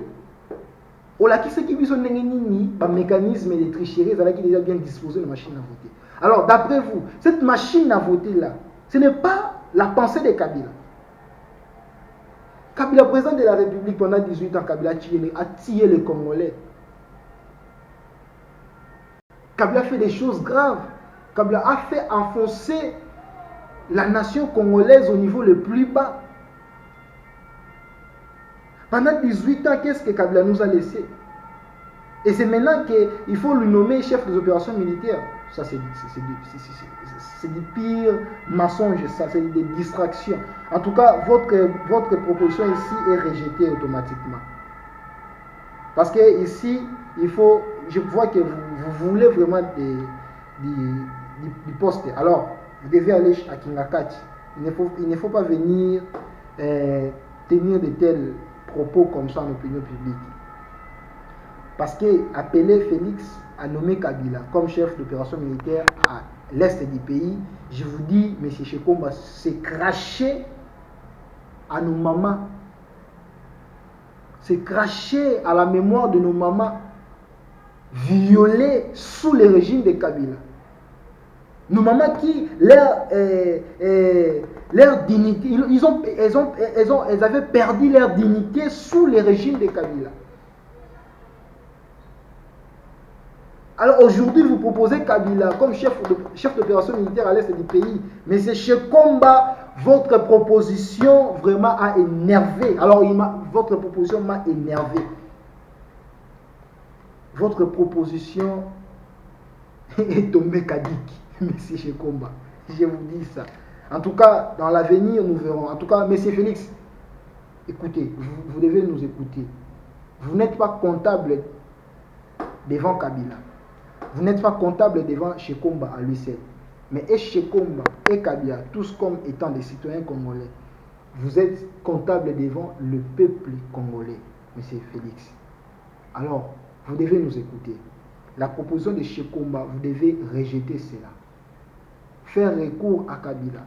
ce qui sont un mécanisme de tricherie, qui est déjà bien disposé de machine à voter. Alors, d'après vous, cette machine à voter-là, ce n'est pas la pensée de Kabila. Kabila, président de la République pendant 18 ans, Kabila a tiré les Congolais. Kabila a fait des choses graves. Kabila a fait enfoncer la nation congolaise au niveau le plus bas. Pendant 18 ans, qu'est-ce que Kabila nous a laissé? Et c'est maintenant qu'il faut le nommer chef des opérations militaires. Ça, c'est du pire mensonge, ça, c'est des distractions. En tout cas, votre proposition ici est rejetée automatiquement. Parce que ici, je vois que vous voulez vraiment du poste. Alors, vous devez aller à Kingakati. Il ne faut pas venir tenir de tels propos comme ça en opinion publique. Parce que appeler Félix à nommer Kabila comme chef d'opération militaire à l'est du pays, je vous dis, M. Shekomba, c'est cracher à nos mamans. C'est cracher à la mémoire de nos mamans violées sous le régime de Kabila. Nos mamans qui, leur dignité, elles avaient perdu leur dignité sous le régime de Kabila. Alors aujourd'hui, vous proposez Kabila comme chef d'opération militaire à l'est du pays. Mais c'est chez Komba, votre proposition vraiment a énervé. Alors votre proposition m'a énervé. Votre proposition est tombée caduque, monsieur Shekomba. Je vous dis ça. En tout cas, dans l'avenir, nous verrons. En tout cas, monsieur Félix, écoutez, vous devez nous écouter. Vous n'êtes pas comptable devant Kabila. Vous n'êtes pas comptable devant Shekomba à lui seul. Mais et Shekomba et Kabila, tous comme étant des citoyens congolais, vous êtes comptable devant le peuple congolais, monsieur Félix. Alors, vous devez nous écouter. La proposition de Shekomba, vous devez rejeter cela. Faire recours à Kabila.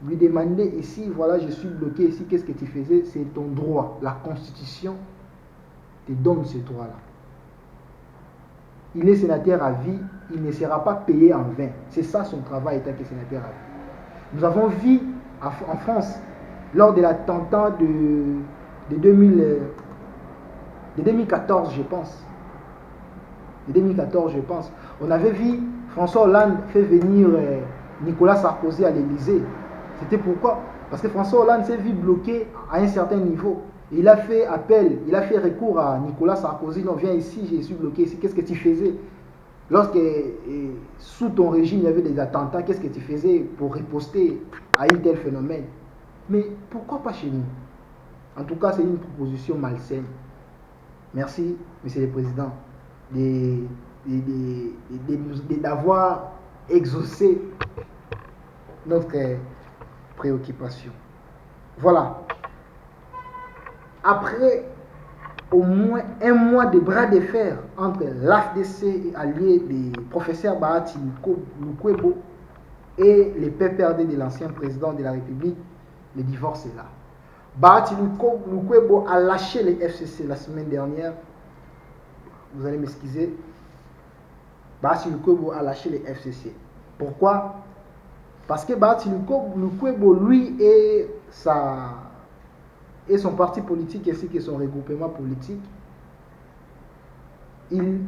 Lui demander ici, voilà, je suis bloqué ici, qu'est-ce que tu faisais? C'est ton droit. La Constitution te donne ce droit-là. Il est sénateur à vie, il ne sera pas payé en vain. C'est ça son travail étant que sénateur à vie. Nous avons vu en France, lors de l'attentat de 2014, je pense. De 2014, je pense. On avait vu François Hollande faire venir Nicolas Sarkozy à l'Élysée. C'était pourquoi? Parce que François Hollande s'est vu bloqué à un certain niveau. Il a fait appel, il a fait recours à Nicolas Sarkozy. Non, viens ici, je suis bloqué ici. Qu'est-ce que tu faisais? Lorsque sous ton régime, il y avait des attentats, qu'est-ce que tu faisais pour riposter à un tel phénomène? Mais pourquoi pas chez nous? En tout cas, c'est une proposition malsaine. Merci, Monsieur le Président, d'avoir exaucé notre préoccupation. Voilà. Après au moins un mois de bras de fer entre l'AFDC et alliés des professeurs Bahati Lukwebo et les PPRD de l'ancien président de la République, le divorce est là. Bahati Lukwebo a lâché les FCC la semaine dernière. Vous allez m'excuser. Bahati Lukwebo a lâché les FCC. Pourquoi? Parce que Bahati Lukwebo, lui et son parti politique ainsi que son regroupement politique, il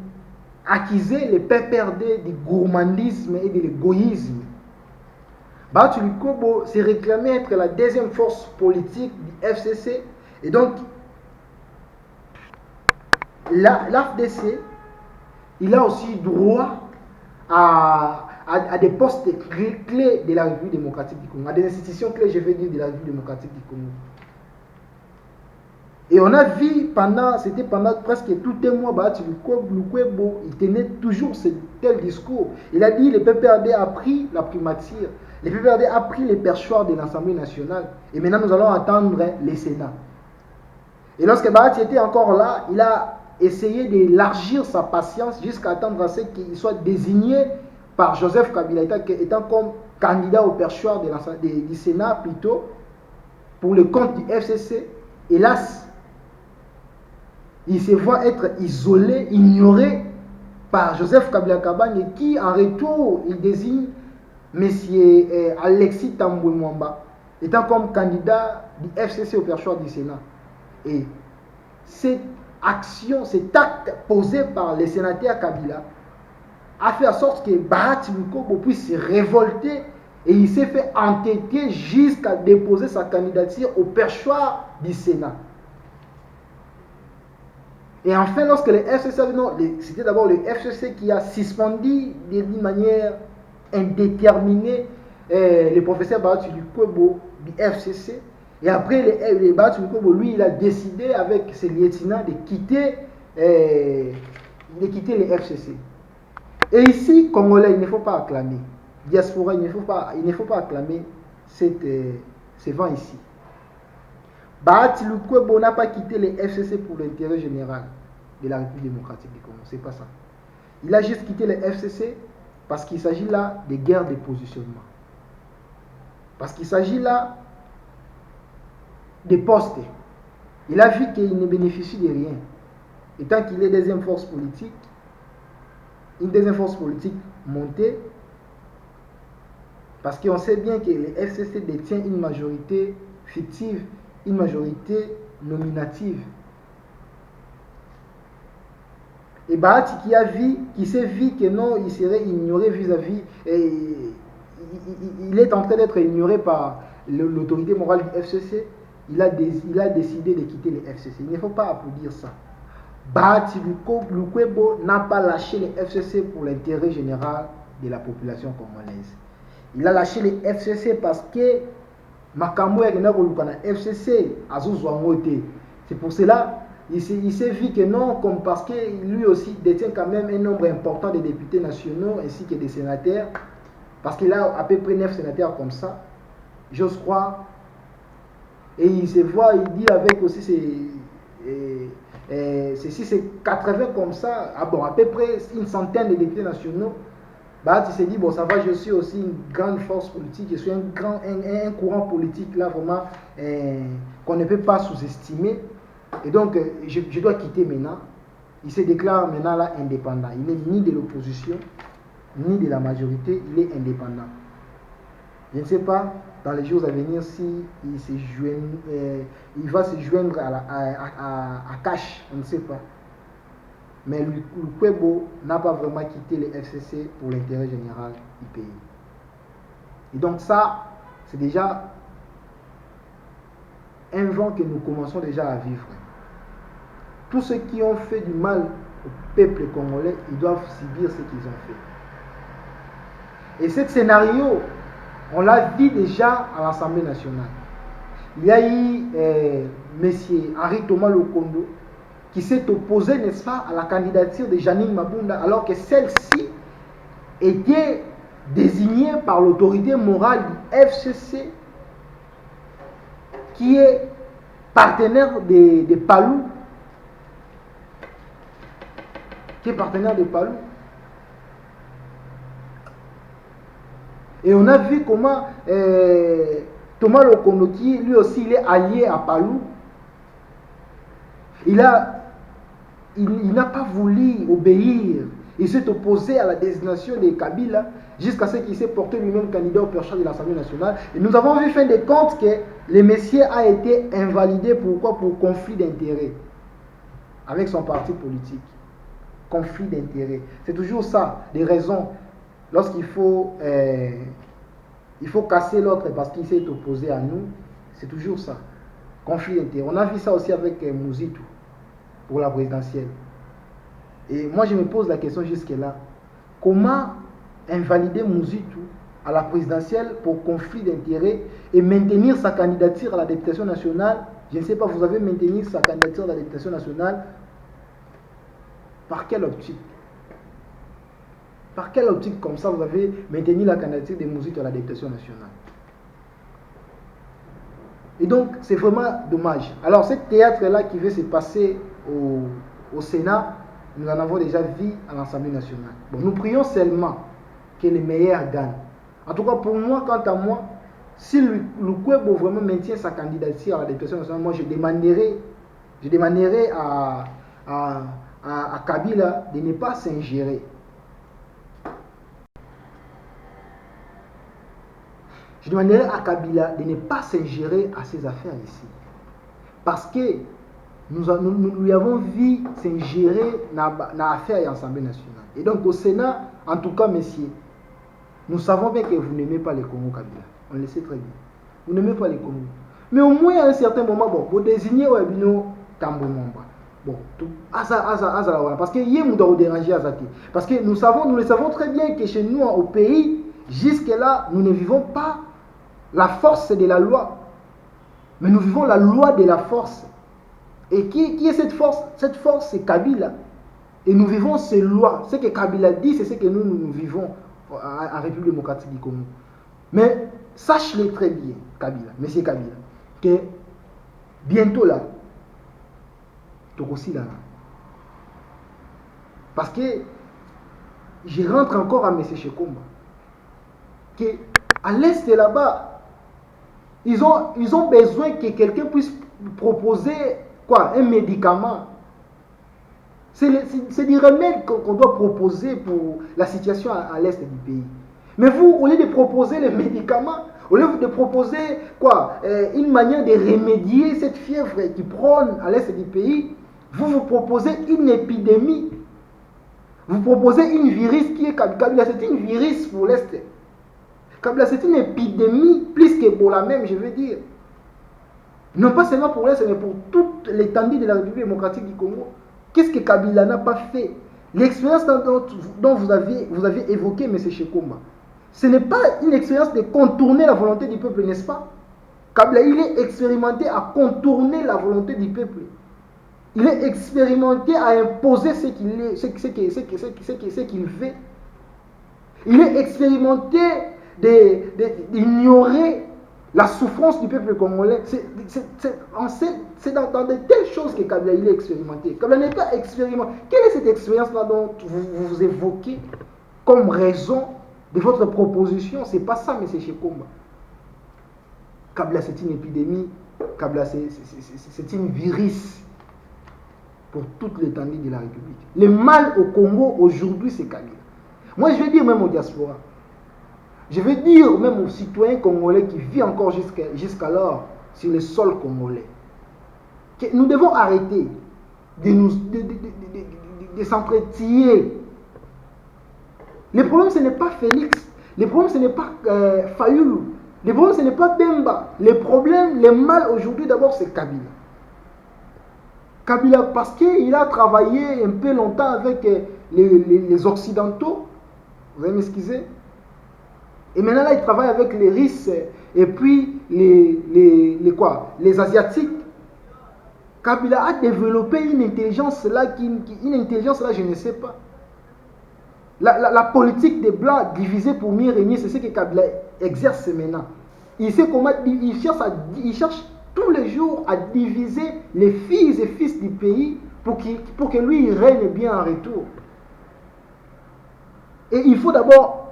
accusait les PPRD du gourmandisme et de l'égoïsme. Bahati Lukwebo s'est réclamé être la deuxième force politique du FCC et donc l'AFDC, il a aussi droit à des postes clés de la République démocratique du Congo, à des institutions clés, je veux dire, de la République démocratique du Congo. Et on a vu c'était pendant presque tout un mois, Bahati Lukwebo, il tenait toujours ce tel discours. Il a dit, le PPRD a pris la primature, le PPRD a pris les perchoirs de l'Assemblée nationale, et maintenant nous allons attendre les Sénats. Et lorsque Bahati était encore là, il a essayé d'élargir sa patience jusqu'à attendre à ce qu'il soit désigné par Joseph Kabila étant comme candidat au perchoir du Sénat plutôt, pour le compte du FCC. Hélas, il se voit être isolé, ignoré par Joseph Kabila Kabange, qui en retour, il désigne M. Alexis Tambwe Mwamba étant comme candidat du FCC au perchoir du Sénat. Et cette action, cet acte posé par les sénateurs Kabila a fait en sorte que Bahati Lukobo puisse se révolter et il s'est fait entêter jusqu'à déposer sa candidature au perchoir du Sénat. Et enfin, lorsque le FCC, c'était d'abord le FCC qui a suspendu d'une manière indéterminée le professeur Bahati Lukobo du FCC. Et après, le Bahati Lukobo, lui, il a décidé avec ses lieutenants de quitter le FCC. Et ici, Congolais, il ne faut pas acclamer. Diaspora, il ne faut pas acclamer ce vent ici. Bahati Lukobo n'a pas quitté le FCC pour l'intérêt général de la République démocratique du Congo. C'est pas ça. Il a juste quitté le FCC parce qu'il s'agit là de guerre de positionnement. Parce qu'il s'agit là de postes. Il a vu qu'il ne bénéficie de rien. Et tant qu'il est deuxième force politique, une deuxième force politique montée, parce qu'on sait bien que le FCC détient une majorité fictive, une majorité nominative. Et Bahati qui s'est vu que non, il serait ignoré vis-à-vis, il est en train d'être ignoré par l'autorité morale du FCC, il a décidé de quitter le FCC. Il ne faut pas applaudir ça. Bahati Lukwebo n'a pas lâché le FCC pour l'intérêt général de la population congolaise. Il a lâché le FCC parce que Makambo ya FCC azuzwangote. C'est pour cela il s'est vu que non, comme parce que lui aussi détient quand même un nombre important de députés nationaux ainsi que des sénateurs, parce qu'il a à peu près 9 sénateurs comme ça, j'ose croire. Et il se voit, il dit avec aussi c'est 80 comme ça, à peu près une centaine de députés nationaux. Bah, tu s'est dit, bon, ça va, je suis aussi une grande force politique, je suis un courant politique là vraiment qu'on ne peut pas sous-estimer. Et donc, je dois quitter maintenant. Il se déclare maintenant là indépendant. Il n'est ni de l'opposition, ni de la majorité, il est indépendant. Je ne sais pas, dans les jours à venir, si il va se joindre à Cash, on ne sait pas. Mais Lukwebo n'a pas vraiment quitté le FCC pour l'intérêt général du pays. Et donc ça, c'est déjà un vent que nous commençons déjà à vivre. Tous ceux qui ont fait du mal au peuple congolais, ils doivent subir ce qu'ils ont fait. Et ce scénario, on l'a vu déjà à l'Assemblée nationale. Il y a eu M. Henri Thomas Lokondo qui s'est opposé, n'est-ce pas, à la candidature de Janine Mabunda, alors que celle-ci était désignée par l'autorité morale du FCC, qui est partenaire de Palou, Et on a vu comment Thomas Lokondo, qui lui aussi il est allié à Palou, il n'a pas voulu obéir. Il s'est opposé à la désignation de Kabila jusqu'à ce qu'il s'est porté lui-même candidat au perchoir de l'Assemblée nationale. Et nous avons vu fin de compte que le monsieur a été invalidé. Pourquoi? Pour conflit d'intérêts avec son parti politique. Conflit d'intérêts. C'est toujours ça, des raisons. Lorsqu'il faut casser l'autre parce qu'il s'est opposé à nous, c'est toujours ça. Conflit d'intérêts. On a vu ça aussi avec Mouzitou pour la présidentielle. Et moi je me pose la question jusque-là. Comment invalider Mouzitou à la présidentielle pour conflit d'intérêts et maintenir sa candidature à la députation nationale? Je ne sais pas, vous avez maintenu sa candidature à la députation nationale par quelle optique? Par quelle optique comme ça vous avez maintenu la candidature de Mouzitou à la députation nationale? Et donc, c'est vraiment dommage. Alors, ce théâtre-là qui veut se passer au Sénat, nous en avons déjà vu à l'Assemblée nationale. Bon, nous prions seulement que les meilleurs gagnent. En tout cas, pour moi, quant à moi, si Lukwebo vraiment maintient sa candidature à la députation nationale, moi je demanderai à Kabila de ne pas s'ingérer. Je demanderai à Kabila de ne pas s'ingérer à ces affaires ici. Parce que nous lui avons vu s'ingérer dans l'affaire de l'Assemblée nationale. Et donc au Sénat, en tout cas, messieurs, nous savons bien que vous n'aimez pas les Congo Kabila. On le sait très bien. Vous n'aimez pas les Congo. Mais au moins, à un certain moment, bon, vous désignez Wabino Tambo Nomba. Bon, parce que hier, nous devons déranger Azati. Parce que nous le savons très bien que chez nous, au pays, jusque-là, nous ne vivons pas la force de la loi. Mais nous vivons la loi de la force. Et qui est cette force? Cette force, c'est Kabila. Et nous vivons ces lois. Ce que Kabila dit, c'est ce que nous vivons en République démocratique du Congo. Mais sache-le très bien, Kabila, monsieur Kabila, que bientôt là, tu aussi là. Parce que je rentre encore à M. Shekomba. Que à l'est là-bas, ils ont besoin que quelqu'un puisse proposer quoi, un médicament. C'est des remèdes qu'on doit proposer pour la situation à l'est du pays. Mais vous, au lieu de proposer les médicaments, au lieu de proposer quoi, une manière de remédier cette fièvre qui prône à l'est du pays, vous proposez une épidémie. Vous proposez une virus qui est Kabila. C'est une virus pour l'est. Kabila, c'est une épidémie, plus qu'Ebola même, je veux dire. Non pas seulement pour l'est, mais pour toute l'étendue de la République démocratique du Congo. Qu'est-ce que Kabila n'a pas fait? L'expérience dont vous avez évoqué, M. Shekomba, ce n'est pas une expérience de contourner la volonté du peuple, n'est-ce pas? Kabila, il est expérimenté à contourner la volonté du peuple. Il est expérimenté à imposer ce qu'il fait. Il est expérimenté d'ignorer la souffrance du peuple congolais. C'est dans de telles choses que Kabila il est expérimenté. Kabila n'est pas expérimenté. Quelle est cette expérience-là dont vous évoquez comme raison de votre proposition? C'est pas ça, M. Shekomba. Kabila, c'est une épidémie. Kabila, c'est une virus pour toute l'étendue de la République. Le mal au Congo aujourd'hui, c'est Kabila. Moi, je vais dire même aux diaspora. Je vais dire même aux citoyens congolais qui vivent encore jusqu'alors sur le sol congolais que nous devons arrêter de s'entretiller. Le problème, ce n'est pas Félix. Le problème, ce n'est pas Fayoulou. Le problème, ce n'est pas Bemba. Le problème, le mal aujourd'hui, d'abord, c'est Kabila. Kabila, parce qu'il a travaillé un peu longtemps avec les Occidentaux. Vous allez m'excuser? Et maintenant, là, il travaille avec les Russes et puis les Asiatiques. Kabila a développé une intelligence là, je ne sais pas. La politique des Blancs divisée pour mieux régner, c'est ce que Kabila exerce maintenant. Il sait comment, il cherche tous les jours à diviser les filles et fils du pays pour que lui, il règne bien en retour. Et il faut d'abord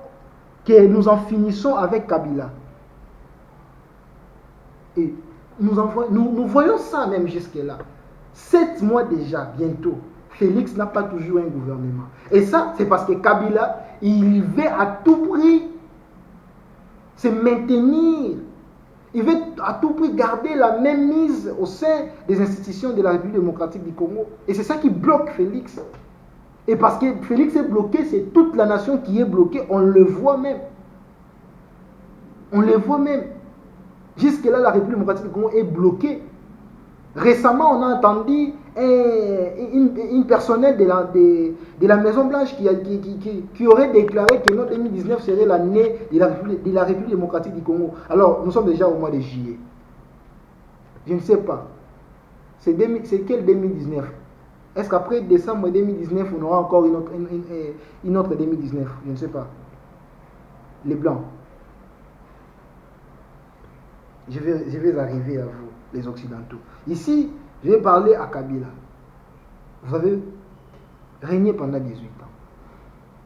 que nous en finissons avec Kabila. Et nous voyons ça même jusque-là. 7 mois déjà, bientôt, Félix n'a pas toujours un gouvernement. Et ça, c'est parce que Kabila, il veut à tout prix se maintenir. Il veut à tout prix garder la même mise au sein des institutions de la République démocratique du Congo. Et c'est ça qui bloque Félix. Et parce que Félix est bloqué, c'est toute la nation qui est bloquée. On le voit même. On le voit même. Jusque-là, la République démocratique du Congo est bloquée. Récemment, on a entendu une personnelle de la Maison Blanche qui aurait déclaré que notre 2019 serait l'année de la République démocratique du Congo. Alors, nous sommes déjà au mois de juillet. Je ne sais pas. C'est quel 2019? Est-ce qu'après décembre 2019, on aura encore une autre 2019? Je ne sais pas. Les Blancs. Je vais arriver à vous, les Occidentaux. Ici, je vais parler à Kabila. Vous avez régné pendant 18 ans.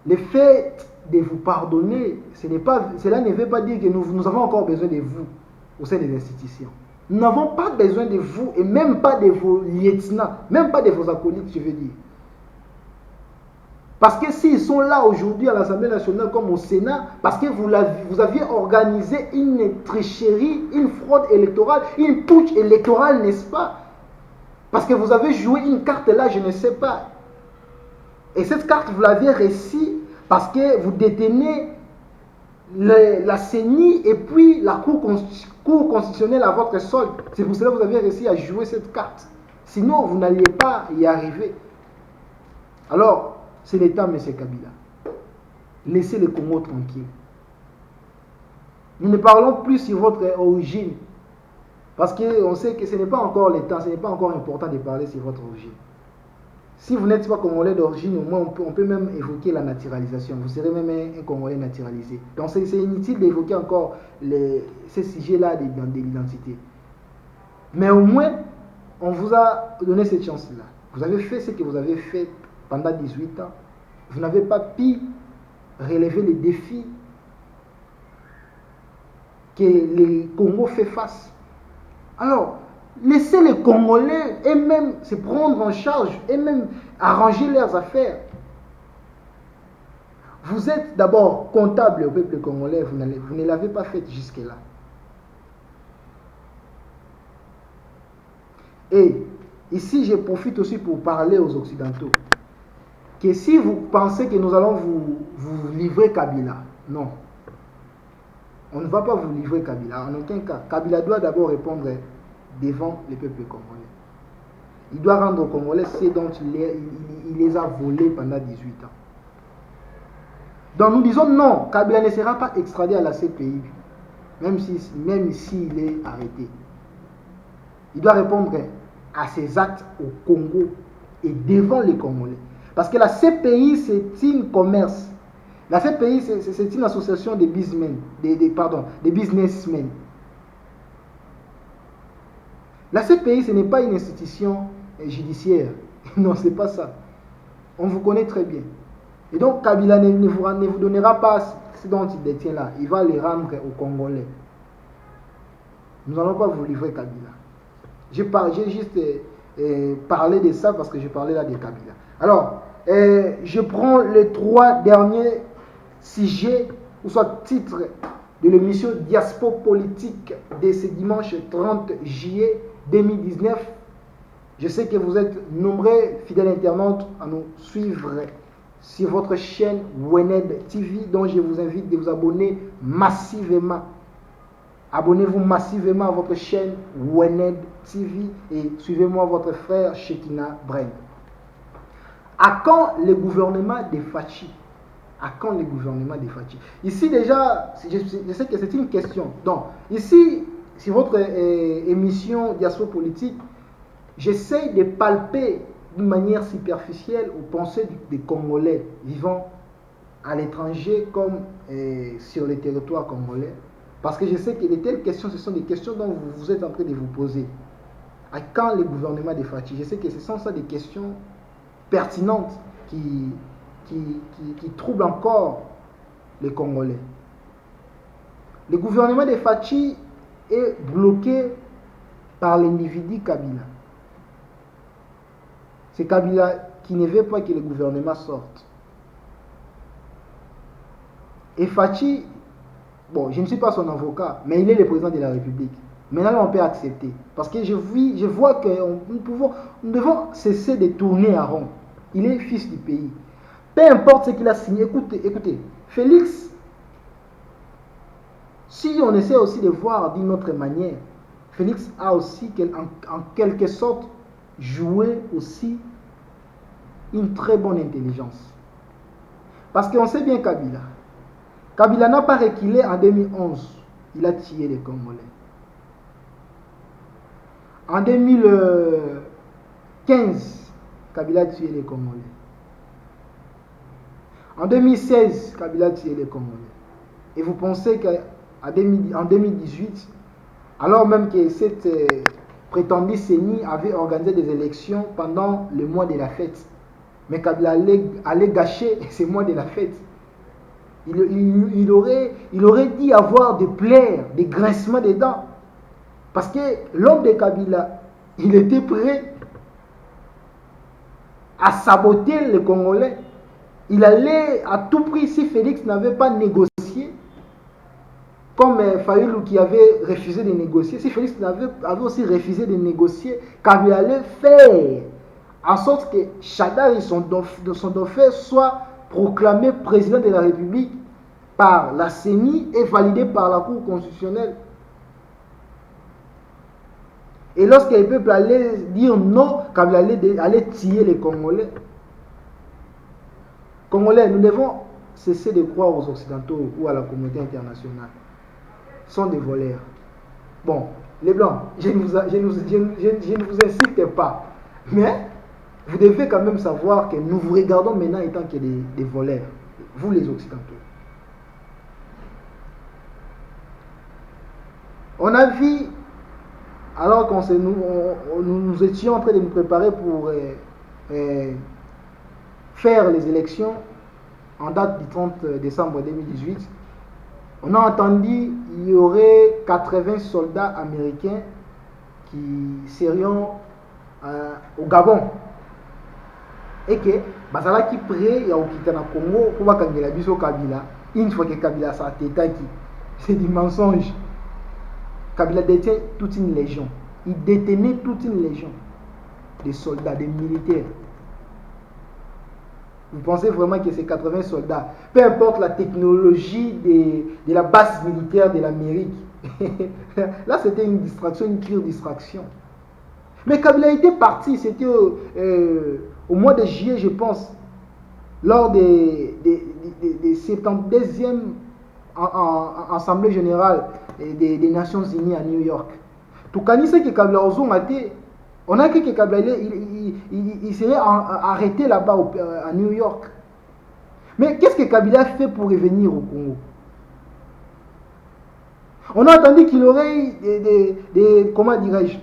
Le fait de vous pardonner, cela ne veut pas dire que nous avons encore besoin de vous au sein des institutions. Nous n'avons pas besoin de vous et même pas de vos lieutenants, même pas de vos acolytes, je veux dire. Parce que s'ils sont là aujourd'hui à l'Assemblée nationale comme au Sénat, parce que vous aviez organisé une tricherie, une fraude électorale, une putsch électorale, n'est-ce pas? Parce que vous avez joué une carte là, je ne sais pas. Et cette carte, vous l'aviez réussi parce que vous détenez la CENI et puis la Cour constitutionnelle à votre solde. C'est pour cela que vous avez réussi à jouer cette carte. Sinon, vous n'alliez pas y arriver. Alors, c'est l'État, M. Kabila. Laissez le Congo tranquille. Nous ne parlons plus sur votre origine. Parce qu'on sait que ce n'est pas encore l'État, ce n'est pas encore important de parler sur votre origine. Si vous n'êtes pas Congolais d'origine, au moins on peut même évoquer la naturalisation. Vous serez même un Congolais naturalisé. Donc c'est inutile d'évoquer encore ces sujets-là de l'identité. Mais au moins, on vous a donné cette chance-là. Vous avez fait ce que vous avez fait pendant 18 ans. Vous n'avez pas pu relever les défis que le Congo fait face. Alors, laissez les Congolais et même se prendre en charge et même arranger leurs affaires. Vous êtes d'abord comptable au peuple congolais, vous ne l'avez pas fait jusque-là. Et ici, je profite aussi pour parler aux Occidentaux. Que si vous pensez que nous allons vous livrer Kabila, non. On ne va pas vous livrer Kabila, en aucun cas. Kabila doit d'abord répondre devant le peuple congolais. Il doit rendre aux Congolais ce dont il les a volés pendant 18 ans. Donc nous disons non, Kabila ne sera pas extradé à la CPI, même s'il est arrêté. Il doit répondre à ses actes au Congo et devant les Congolais. Parce que la CPI, c'est une commerce. La CPI, c'est une association de businessmen. La CPI, ce n'est pas une institution judiciaire. Non, ce n'est pas ça. On vous connaît très bien. Et donc, Kabila ne vous donnera pas ce dont il détient là. Il va les rendre aux Congolais. Nous n'allons pas vous livrer Kabila. J'ai juste parlé de ça parce que je parlais là de Kabila. Alors, je prends les 3 derniers sujets, ou soit titres de l'émission Diaspo Politique de ce dimanche 30 juillet 2019. Je sais que vous êtes nombreux, fidèles internautes, à nous suivre sur votre chaîne Wened TV, dont je vous invite de vous abonner massivement. Abonnez-vous massivement à votre chaîne Wened TV et suivez-moi votre frère Shekina Brand. À quand le gouvernement de Fachi? À quand le gouvernement de Fachi? Ici déjà, je sais que c'est une question. Donc, ici, sur votre émission Diaspo Politique, j'essaie de palper d'une manière superficielle aux pensées des Congolais vivant à l'étranger comme sur le territoire congolais. Parce que je sais que de telles questions, ce sont des questions dont vous êtes en train de vous poser. À quand le gouvernement de Fachi? Je sais que ce sont ça des questions pertinentes qui troublent encore les Congolais. Le gouvernement de Fachi est bloqué par l'individu Kabila. C'est Kabila qui ne veut pas que le gouvernement sorte. Et Fachi, bon, je ne suis pas son avocat, mais il est le président de la République. Maintenant, on peut accepter. Parce que je vois que nous devons cesser de tourner à rond. Il est fils du pays. Peu importe ce qu'il a signé. Écoutez, Félix, si on essaie aussi de voir d'une autre manière, Félix a aussi en quelque sorte joué aussi une très bonne intelligence. Parce qu'on sait bien Kabila. Kabila n'a pas reculé en 2011. Il a tué les Congolais. En 2015, Kabila a tué les Congolais. En 2016, Kabila a tué les Congolais. Et vous pensez qu'en 2018, alors même que cette prétendue CENI avait organisé des élections pendant le mois de la fête, mais Kabila allait gâcher ce mois de la fête. Il aurait dit avoir des plaies, des grincements des dents. Parce que l'homme de Kabila, il était prêt à saboter les Congolais. Il allait à tout prix, si Félix n'avait pas négocié, comme Fayoulou qui avait refusé de négocier, si Félix avait aussi refusé de négocier, Kabila allait faire en sorte que Chadar, son dauphin, soit proclamé président de la République par la CENI et validé par la Cour constitutionnelle. Et lorsque le peuple allait dire non, Kabila allait tirer les Congolais. Congolais, nous devons cesser de croire aux Occidentaux ou à la communauté internationale. Ils sont des voleurs. Bon, les Blancs, je ne vous incite pas. Mais vous devez quand même savoir que nous vous regardons maintenant étant que des voleurs. Vous les Occidentaux. On a vu, alors que nous étions en train de nous préparer pour faire les élections en date du 30 décembre 2018, on a entendu qu'il y aurait 80 soldats américains qui seriont au Gabon. Et que Bazala qui prêt ya okita na Congo pour bakangela biso Kabila, une fois que Kabila sa tétaki. C'est du mensonge. Kabila détient toute une légion. Il détenait toute une légion de soldats, de militaires. Vous pensez vraiment que ces 80 soldats, peu importe la technologie de la base militaire de l'Amérique, là c'était une distraction, une pure distraction. Mais Kabila était parti, c'était au mois de juillet, je pense, lors des 72e Assemblée générale des Nations Unies à New York. Tout cas, que Kabila on a cru que Kabila il serait arrêté là-bas à New York. Mais qu'est-ce que Kabila fait pour revenir au Congo? On a entendu qu'il aurait comment dirais-je,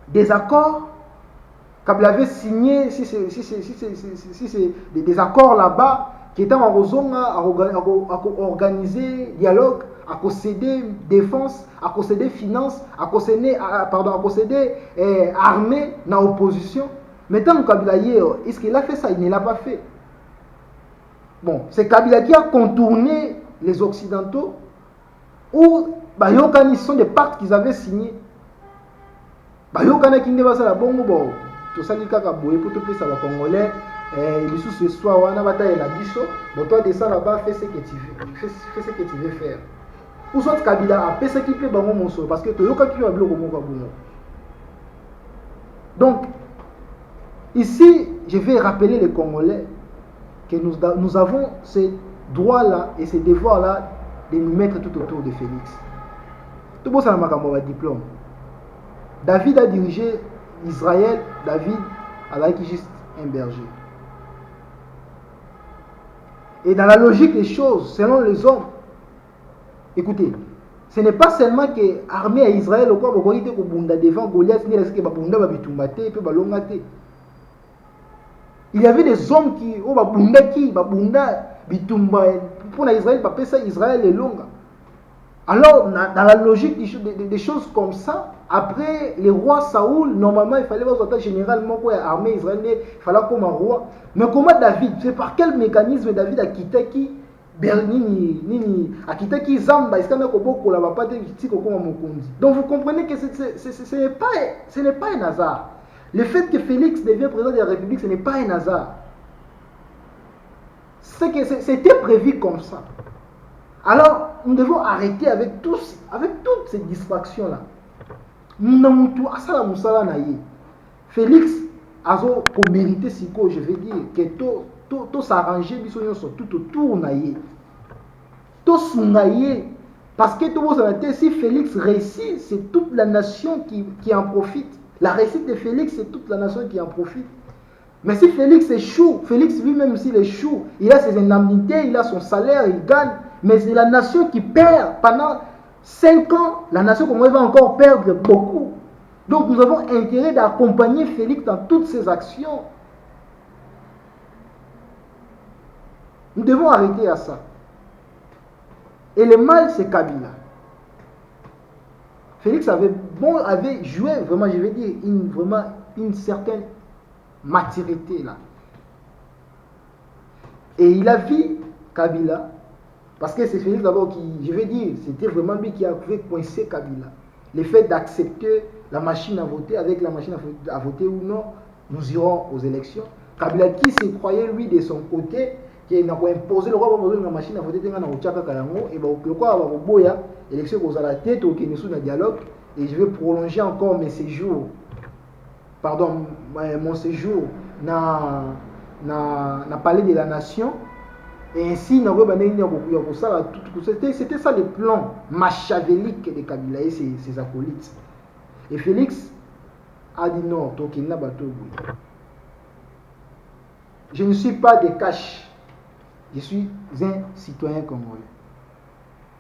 des accords. Kabila avait signé, si c'est des accords là-bas, qui étaient en Rozonga à organiser dialogue, à concéder défense, à concéder finance, à concéder armée dans l'opposition. Mais tant que Kabila est-ce qu'il a fait ça? Il ne l'a pas fait. Bon, c'est Kabila qui a contourné les Occidentaux, où Bayokani sont des pactes qu'ils avaient signés. Bayokani qui ne va pas la bongo bon. Tout ça, il y a pour tout ça, les Congolais. Et ce soir, on a bataille la bicho. Bon, toi, descends là-bas, fais ce que tu veux. Fais ce que tu veux faire. Ou soit Kabila a fait ce qu'il peut dans mon sol. Parce que tu as qui va bloquer mon babouno. Donc, ici, je vais rappeler les Congolais que nous avons ce droit-là et ce devoir-là de nous mettre tout autour de Félix. Tout le monde a un diplôme. David a dirigé Israël. David a été juste un berger. Et dans la logique des choses, selon les hommes, écoutez, ce n'est pas seulement que l'armée à Israël, devant Goliath, il y avait des hommes qui, pour Israël, Israël est long. Alors, dans la logique des choses comme ça, après le roi Saoul, normalement, il fallait voir généralement quoi, l'armée israélienne, il fallait comme un roi. Mais comment David, c'est par quel mécanisme David a quitté qui a quitté qui Zamba, donc vous comprenez que ce n'est pas un hasard. Le fait que Félix devient président de la République, ce n'est pas un hasard. C'est que c'était prévu comme ça. Alors, nous devons arrêter avec toutes ces distractions-là. Félix a mérité ce que je veux dire, que tout s'arranger, tout autour naïe. Tout s'ungaye. Parce que si Félix réussit, c'est toute la nation qui en profite. La réussite de Félix, c'est toute la nation qui en profite. Mais si Félix échoue, Félix lui-même s'il échoue, il a ses indemnités, il a son salaire, il gagne. Mais c'est la nation qui perd. Pendant 5 ans, la nation congolaise va encore perdre beaucoup. Donc nous avons intérêt d'accompagner Félix dans toutes ses actions. Nous devons arrêter à ça. Et le mal, c'est Kabila. Félix avait joué, vraiment, je vais dire, une certaine maturité là. Et il a vu Kabila, parce que c'est Félix d'abord qui, je vais dire, c'était vraiment lui qui a fait coincer Kabila. Le fait d'accepter la machine à voter, avec la machine à voter ou non, nous irons aux élections. Kabila qui se croyait lui de son côté, qui n'a pas imposé le roi de la machine à voter, et le roi va boya, élection aux à la tête, au Kénisou dans dialogue, et je vais prolonger encore mes séjours, pardon, mon séjour dans palais de la nation. Et ainsi, c'était ça le plan machiavélique de Kabila et ses acolytes. Et Félix a dit non, je ne suis pas de cash, je suis un citoyen congolais.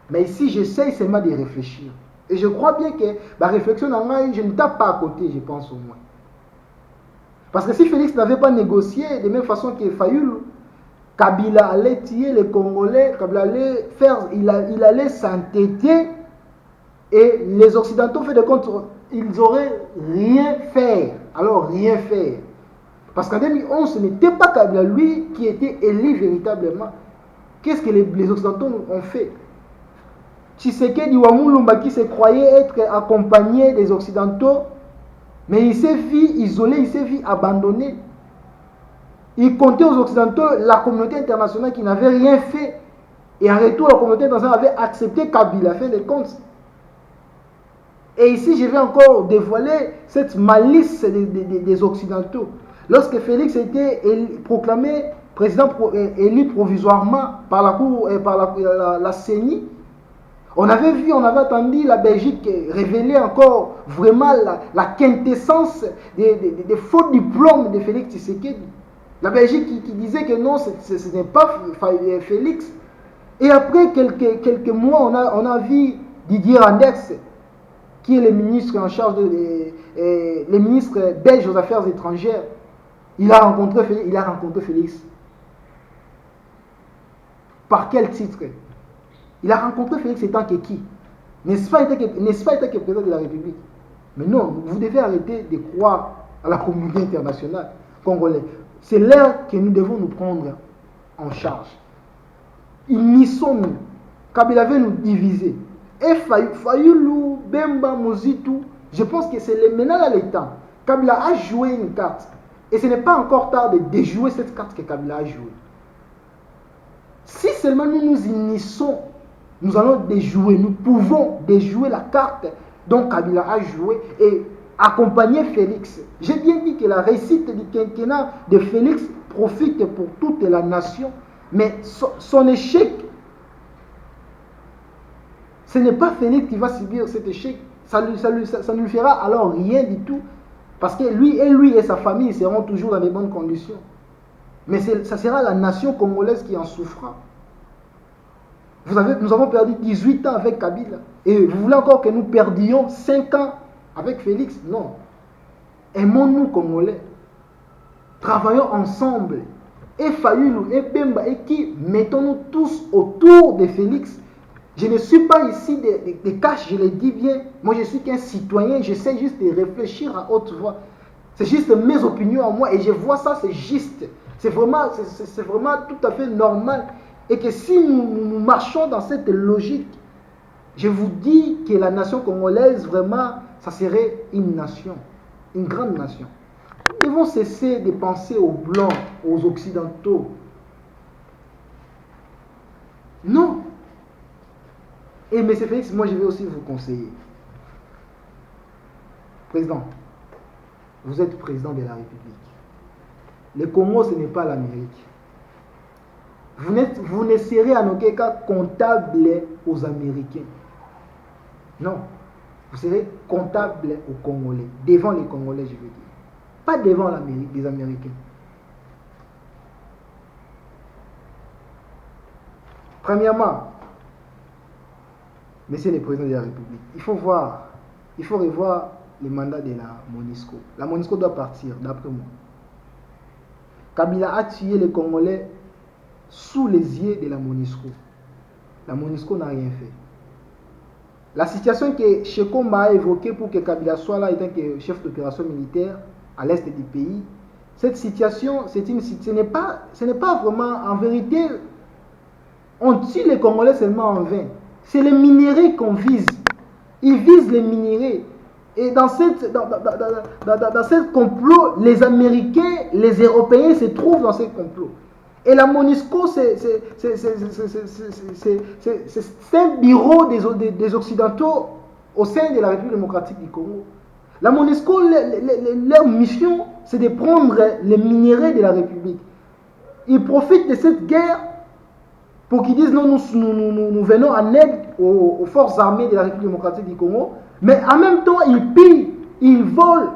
Mais ici, j'essaye seulement de réfléchir. Et je crois bien que la réflexion, je ne tape pas à côté, je pense au moins. Parce que si Félix n'avait pas négocié de même façon que Fayoulou, Kabila allait tuer les Congolais, Kabila allait faire, il allait s'entêter et les Occidentaux, fait de compte, ils auraient rien fait. Alors rien faire. Parce qu'en 2011, ce n'était pas Kabila, lui, qui était élu véritablement. Qu'est-ce que les Occidentaux ont fait? Tshisekedi Wamulumba qui se croyait être accompagné des Occidentaux, mais il s'est vu isolé, il s'est vu abandonné. Il comptait aux Occidentaux la communauté internationale qui n'avait rien fait. Et en retour, la communauté internationale avait accepté Kabila, fin de compte. Et ici, je vais encore dévoiler cette malice des Occidentaux. Lorsque Félix était proclamé président élu provisoirement par la cour, par la CENI, on avait vu, on avait attendu la Belgique révéler encore vraiment la quintessence des faux diplômes de Félix Tshisekedi. La Belgique qui disait que non, ce n'est pas Félix. Et après quelques mois, on a vu Didier Reynders, qui est le ministre en charge le ministre belge aux affaires étrangères. Il a rencontré Félix. Par quel titre? Il a rencontré Félix étant que qui? N'est-ce pas été que président de la République? Mais non, vous devez arrêter de croire à la communauté internationale congolaise. C'est l'heure que nous devons nous prendre en charge. Unissons-nous. Kabila veut nous diviser. Et Fayoulou, Bemba, Mozitu, je pense que c'est maintenant là le temps. Kabila a joué une carte. Et ce n'est pas encore tard de déjouer cette carte que Kabila a jouée. Si seulement nous nous unissons, nous allons déjouer, nous pouvons déjouer la carte dont Kabila a joué et accompagner Félix. J'ai bien dit que la réussite du quinquennat de Félix profite pour toute la nation, mais son échec, ce n'est pas Félix qui va subir cet échec. Ça ne lui fera alors rien du tout, parce que lui et sa famille seront toujours dans les bonnes conditions. Mais ça sera la nation congolaise qui en souffrira. Nous avons perdu 18 ans avec Kabila. Et vous voulez encore que nous perdions 5 ans avec Félix? Non. Aimons-nous Congolais. Travaillons ensemble. Et Fayoulou, et Bemba, et qui, mettons-nous tous autour de Félix. Je ne suis pas ici de cash, je le dis bien. Moi, je suis qu'un citoyen. J'essaie juste de réfléchir à haute voix. C'est juste mes opinions à moi. Et je vois ça, c'est juste. C'est vraiment tout à fait normal. Et que si nous marchons dans cette logique, je vous dis que la nation congolaise, vraiment, ça serait une nation, une grande nation. Ils vont cesser de penser aux Blancs, aux Occidentaux. Non. Et M. Félix, moi je vais aussi vous conseiller. Président, vous êtes président de la République. Le Congo, ce n'est pas l'Amérique. Vous ne serez en aucun cas comptable aux Américains. Non. Vous serez comptable aux Congolais. Devant les Congolais, je veux dire. Pas devant l'Amérique, les Américains. Premièrement, Monsieur le Président de la République, il faut revoir le mandat de la MONUSCO. La MONUSCO doit partir, d'après moi. Kabila a tué les Congolais sous les yeux de la MONUSCO. La MONUSCO n'a rien fait. La situation que Chekomba a évoquée pour que Kabila soit là étant que chef d'opération militaire à l'est du pays, cette situation, ce n'est pas vraiment, en vérité, on tue les Congolais seulement en vain. C'est les minéraux qu'on vise. Ils visent les minéraux. Et dans cette complot, les Américains, les Européens se trouvent dans ce complot. Et la MONUSCO, c'est un bureau des Occidentaux au sein de la République démocratique du Congo. La MONUSCO, leur mission, c'est de prendre les minéraux de la République. Ils profitent de cette guerre pour qu'ils disent non, nous venons en aide aux forces armées de la République démocratique du Congo, mais en même temps, ils pillent, ils volent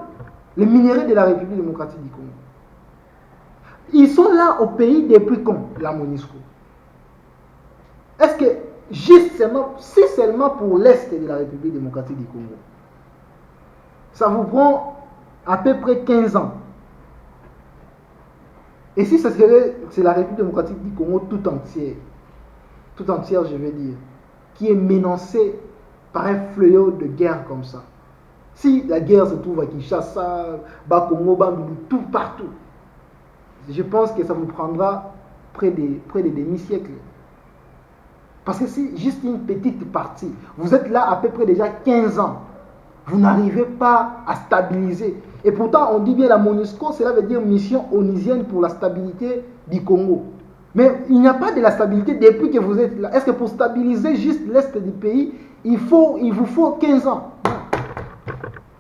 les minéraux de la République démocratique du Congo. Ils sont là au pays depuis quand, la MONUSCO? Est-ce que juste seulement pour l'Est de la République démocratique du Congo, ça vous prend à peu près 15 ans. Et si c'est la République démocratique du Congo tout entière je veux dire, qui est menacée par un fléau de guerre comme ça. Si la guerre se trouve à Kinshasa, Bakongo, Bandundu, tout partout, je pense que ça vous prendra près de demi-siècle. Parce que c'est juste une petite partie. Vous êtes là à peu près déjà 15 ans. Vous n'arrivez pas à stabiliser. Et pourtant, on dit bien la MONUSCO, cela veut dire mission onusienne pour la stabilité du Congo. Mais il n'y a pas de la stabilité depuis que vous êtes là. Est-ce que pour stabiliser juste l'Est du pays, il vous faut 15 ans?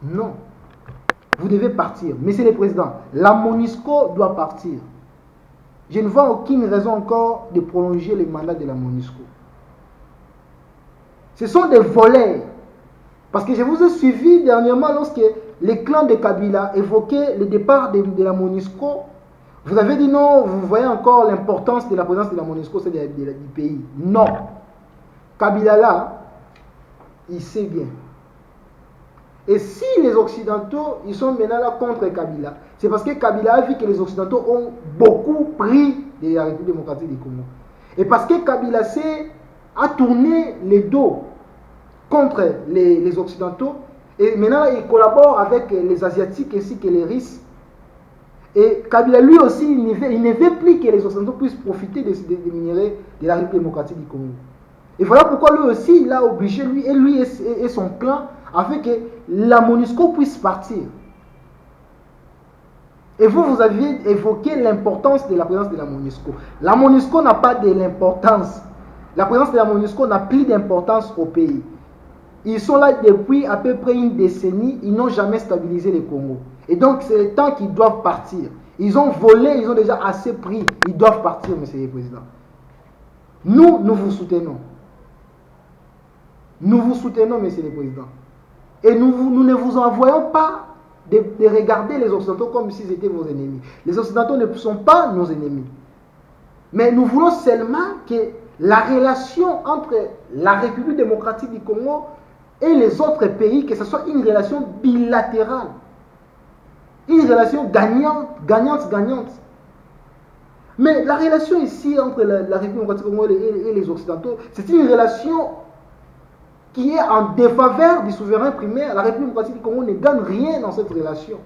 Non. Vous devez partir. Monsieur le Président, la MONUSCO doit partir. Je ne vois aucune raison encore de prolonger les mandats de la MONUSCO. Ce sont des volets. Parce que je vous ai suivi dernièrement lorsque les clans de Kabila évoquaient le départ de la MONUSCO. Vous avez dit non, vous voyez encore l'importance de la présence de la MONUSCO du pays. Non. Kabila là, il sait bien. Et si les Occidentaux, ils sont maintenant là contre Kabila, c'est parce que Kabila a vu que les Occidentaux ont beaucoup pris de la République démocratique du Congo. Et parce que Kabila a tourné les dos contre les Occidentaux, et maintenant il collabore avec les Asiatiques ainsi que les Russes. Et Kabila lui aussi, il ne veut plus que les Occidentaux puissent profiter des minéraux de la République démocratique du Congo. Et voilà pourquoi lui aussi, il a obligé, lui et son clan, afin que la MONUSCO puisse partir. Et vous aviez évoqué l'importance de la présence de la MONUSCO. La MONUSCO n'a pas de l'importance. La présence de la MONUSCO n'a plus d'importance au pays. Ils sont là depuis à peu près une décennie, ils n'ont jamais stabilisé le Congo. Et donc c'est le temps qu'ils doivent partir. Ils ont volé, ils ont déjà assez pris. Ils doivent partir, monsieur le Président. Nous vous soutenons. Nous vous soutenons, monsieur le Président. Et nous ne vous envoyons pas de regarder les Occidentaux comme si c'était vos ennemis. Les Occidentaux ne sont pas nos ennemis. Mais nous voulons seulement que la relation entre la République démocratique du Congo et les autres pays, que ce soit une relation bilatérale. Une relation gagnante. Mais la relation ici entre la République démocratique du Congo et les Occidentaux, c'est une relation qui est en défaveur du souverain primaire. La République démocratique du Congo ne gagne rien dans cette relation.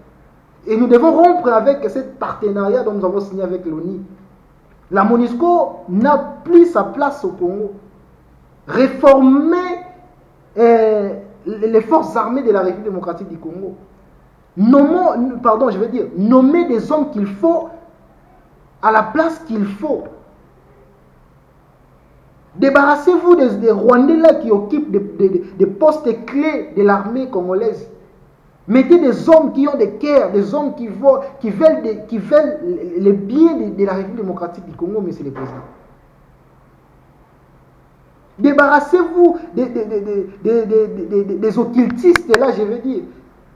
Et nous devons rompre avec ce partenariat dont nous avons signé avec l'ONU. La MONUSCO n'a plus sa place au Congo. Réformer les forces armées de la République démocratique du Congo. Nommer des hommes qu'il faut à la place qu'il faut. Débarrassez-vous des Rwandais là qui occupent des postes clés de l'armée congolaise. Mettez des hommes qui ont des cœurs, des hommes qui veulent les biens de la République démocratique du Congo, monsieur le Président. Débarrassez-vous des occultistes là, je veux dire.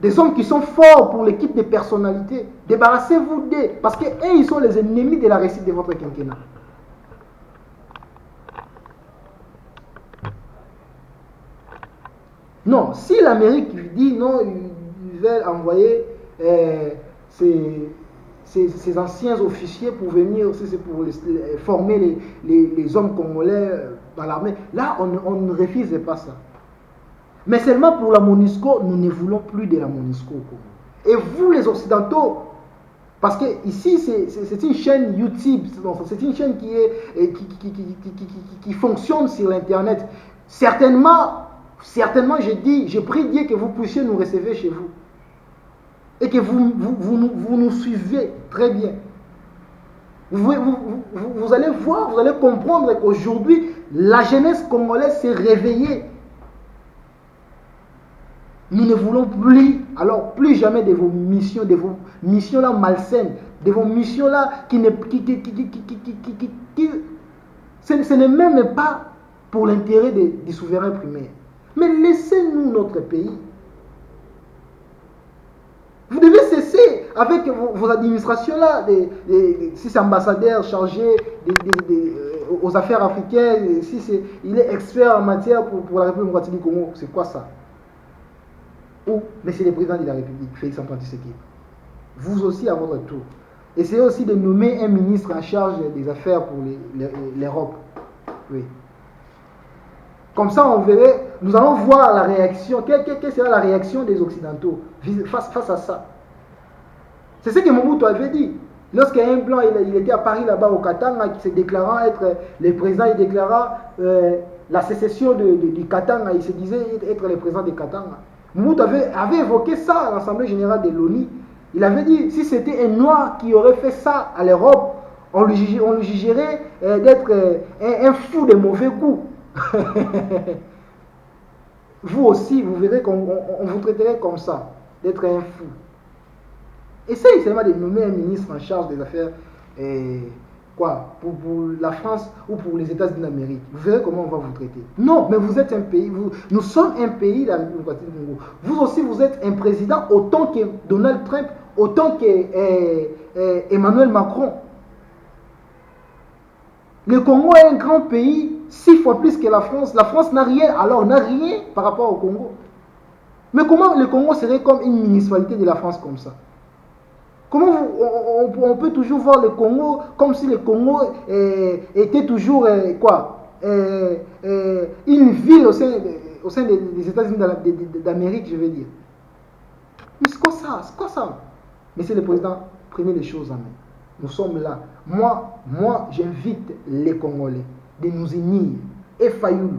Des hommes qui sont forts pour l'équipe de personnalités. Débarrassez-vous d'eux, parce qu'eux, ils sont les ennemis de la réussite de votre quinquennat. Non, si l'Amérique dit non, ils veulent envoyer ces anciens officiers pour venir, c'est pour former les hommes congolais, dans l'armée. Là, on ne refuse pas ça. Mais seulement pour la MONUSCO, nous ne voulons plus de la MONUSCO. Et vous, les Occidentaux, parce que ici, c'est une chaîne YouTube, c'est une chaîne qui fonctionne sur l'Internet. Certainement, j'ai prie Dieu que vous puissiez nous recevoir chez vous. Et que vous nous suivez très bien. Vous allez voir, vous allez comprendre qu'aujourd'hui, la jeunesse congolaise s'est réveillée. Nous ne voulons plus, alors plus jamais de vos missions là malsaines, de vos missions là ce n'est même pas pour l'intérêt des souverains primaires. Mais laissez-nous notre pays. Vous devez cesser avec vos administrations là, si c'est ambassadeur chargé aux affaires africaines, si il est expert en matière pour la République démocratique du Congo, c'est quoi ça? Ou Monsieur le Président de la République, Félix Antoine Tshisekedi, vous aussi à votre tour, essayez aussi de nommer un ministre en charge des affaires pour l'Europe. Oui. Comme ça, on verrait, nous allons voir la réaction, quelle sera la réaction des Occidentaux face à ça. C'est ce que Mobutu avait dit. Lorsqu'un blanc il était à Paris là-bas au Katanga, qui se déclarant être le président, il déclara la sécession du Katanga, il se disait être le président du Katanga. Mobutu avait évoqué ça à l'Assemblée générale de l'ONU. Il avait dit, si c'était un noir qui aurait fait ça à l'Europe, on lui jugerait d'être un fou de mauvais goût. Vous aussi, vous verrez qu'on vous traiterait comme ça, d'être un fou. Essayez seulement de nommer un ministre en charge des affaires pour la France ou pour les États-Unis d'Amérique. Vous verrez comment on va vous traiter. Non, mais vous êtes un pays, nous sommes un pays, la République démocratique du Congo. Vous aussi, vous êtes un président autant que Donald Trump, autant que Emmanuel Macron. Le Congo est un grand pays, 6 fois plus que la France. La France n'a rien, alors n'a rien par rapport au Congo. Mais comment le Congo serait comme une municipalité de la France comme ça? Comment on peut toujours voir le Congo comme si le Congo était toujours une ville au sein des États-Unis d'Amérique, je veux dire. Mais c'est quoi ça? C'est quoi ça? Monsieur le Président, prenez les choses en main. Nous sommes là. Moi, j'invite les Congolais de nous unir. Et Fayoulou,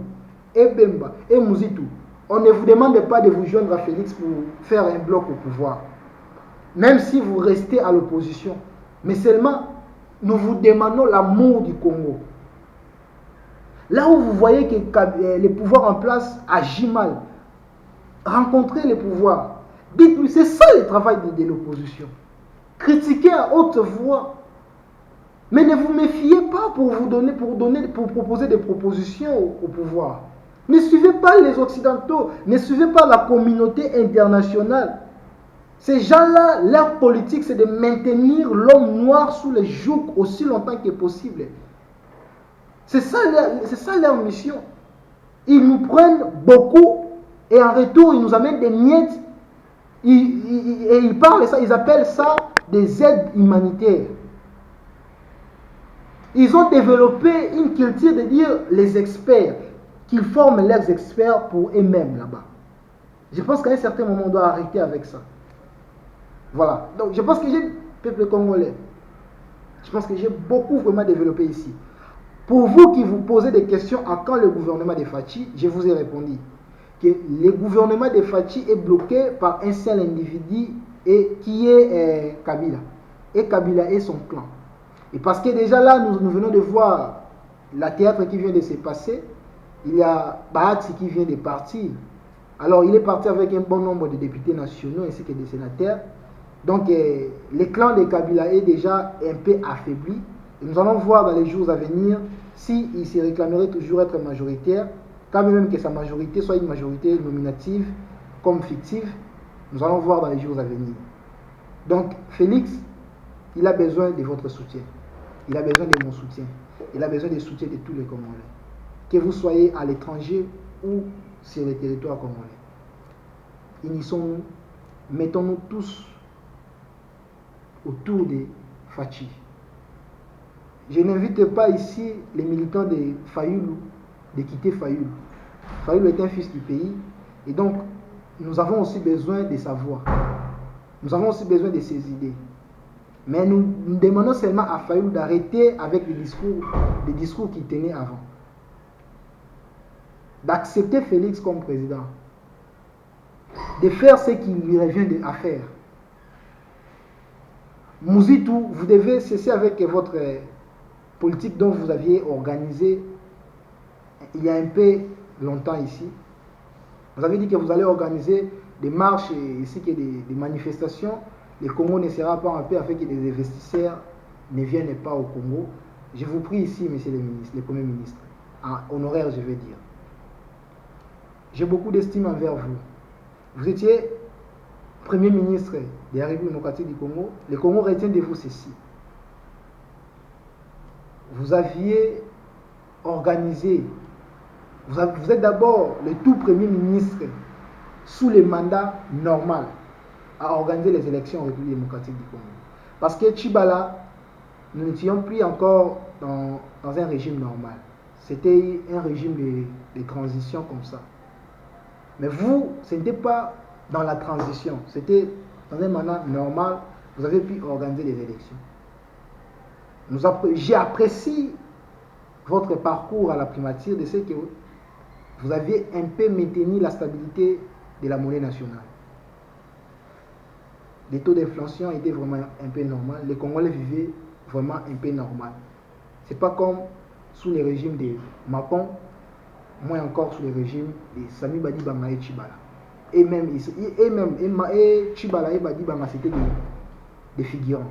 et Bemba, et Mouzitou. On ne vous demande pas de vous joindre à Félix pour faire un bloc au pouvoir. Même si vous restez à l'opposition. Mais seulement, nous vous demandons l'amour du Congo. Là où vous voyez que les pouvoirs en place agissent mal, rencontrez les pouvoirs. Dites-lui, c'est ça le travail de l'opposition. Critiquez à haute voix. Mais ne vous méfiez pas pour proposer des propositions au pouvoir. Ne suivez pas les Occidentaux, ne suivez pas la communauté internationale. Ces gens-là, leur politique, c'est de maintenir l'homme noir sous les jougs aussi longtemps que possible. C'est ça leur mission. Ils nous prennent beaucoup et en retour, ils nous amènent des miettes. Et ils parlent ça, ils appellent ça des aides humanitaires. Ils ont développé une culture de dire les experts, qu'ils forment leurs experts pour eux-mêmes là-bas. Je pense qu'à un certain moment, on doit arrêter avec ça. Voilà. Donc, je pense que j'ai, peuple congolais, je pense que j'ai beaucoup vraiment développé ici. Pour vous qui vous posez des questions à quand le gouvernement de Fachi, je vous ai répondu que le gouvernement de Fachi est bloqué par un seul individu et qui est Kabila. Et Kabila et son clan. Et parce que déjà là, nous venons de voir la théâtre qui vient de se passer. Il y a Bahatsi qui vient de partir. Alors, il est parti avec un bon nombre de députés nationaux ainsi que des sénateurs. Donc, le clan de Kabila est déjà un peu affaibli. Et nous allons voir dans les jours à venir s'il se réclamerait toujours être majoritaire, quand même que sa majorité soit une majorité nominative comme fictive. Nous allons voir dans les jours à venir. Donc, Félix, il a besoin de votre soutien. Il a besoin de mon soutien. Il a besoin du soutien de tous les Congolais. Que vous soyez à l'étranger ou sur le territoire congolais. Unissons-nous, mettons-nous tous autour de Fachi. Je n'invite pas ici les militants de Fayoulou de quitter Fayoul. Fayoul est un fils du pays et donc nous avons aussi besoin de sa voix. Nous avons aussi besoin de ses idées. Mais nous demandons seulement à Fayoul d'arrêter avec les discours qu'il tenait avant. D'accepter Félix comme président. De faire ce qu'il lui revient à faire. Mouzitou, vous devez cesser avec votre politique dont vous aviez organisé il y a un peu longtemps ici. Vous avez dit que vous allez organiser des marches ici, des manifestations. Le Congo ne sera pas en paix afin que les investisseurs ne viennent pas au Congo. Je vous prie ici, monsieur le ministre, le Premier ministre, en honoraire, je vais dire. J'ai beaucoup d'estime envers vous. Vous étiez Premier ministre de la République démocratique du Congo. Le Congo retient de vous ceci. Vous aviez organisé, vous êtes d'abord le tout Premier ministre sous le mandat normal à organiser les élections en République démocratique du Congo. Parce que Tchibala, nous n'étions plus encore dans un régime normal. C'était un régime de transition comme ça. Mais vous, ce n'était pas dans la transition, c'était dans un mandat normal, vous avez pu organiser les élections. J'apprécie votre parcours à la primature de ce que vous aviez un peu maintenu la stabilité de la monnaie nationale. Les taux d'inflation étaient vraiment un peu normaux. Les Congolais vivaient vraiment un peu normal. Ce n'est pas comme sous les régimes de Mapon, moins encore sous les régimes de Sami Badi Banga et Tchibala. Et Tchibala et Badi Banga, c'était des figurants.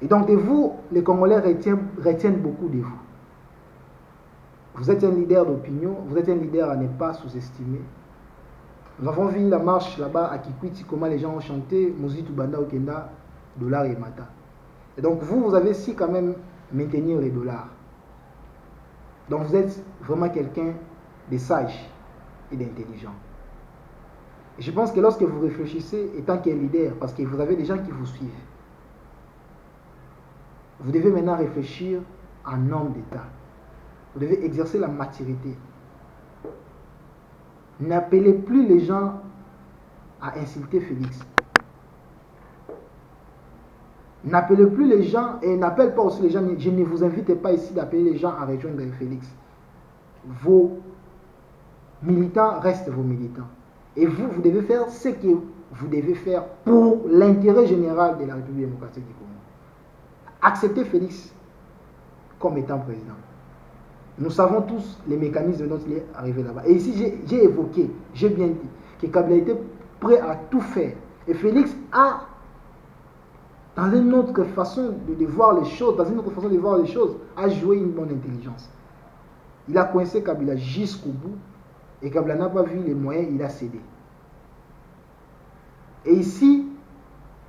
Et donc de vous, les Congolais retiennent beaucoup de vous. Vous êtes un leader d'opinion, vous êtes un leader à ne pas sous-estimer. Nous avons vu la marche là-bas à Kikwiti, comment les gens ont chanté Mouzitou Banda Okenda, dollar et mata. Et donc vous avez su quand même maintenir les dollars. Donc vous êtes vraiment quelqu'un de sage et d'intelligent. Et je pense que lorsque vous réfléchissez, étant qu'un leader, parce que vous avez des gens qui vous suivent, vous devez maintenant réfléchir en homme d'État. Vous devez exercer la maturité. N'appelez plus les gens à insulter Félix. N'appelez plus les gens et n'appelle pas aussi les gens. Je ne vous invite pas ici d'appeler les gens à rejoindre Félix. Vos militants restent vos militants. Et vous devez faire ce que vous devez faire pour l'intérêt général de la République démocratique du Congo. Acceptez Félix comme étant président. Nous savons tous les mécanismes dont il est arrivé là-bas. Et ici, j'ai évoqué, j'ai bien dit que Kabila était prêt à tout faire. Et Félix a, dans une autre façon de voir les choses, a joué une bonne intelligence. Il a coincé Kabila jusqu'au bout. Et Kabila n'a pas vu les moyens, il a cédé. Et ici,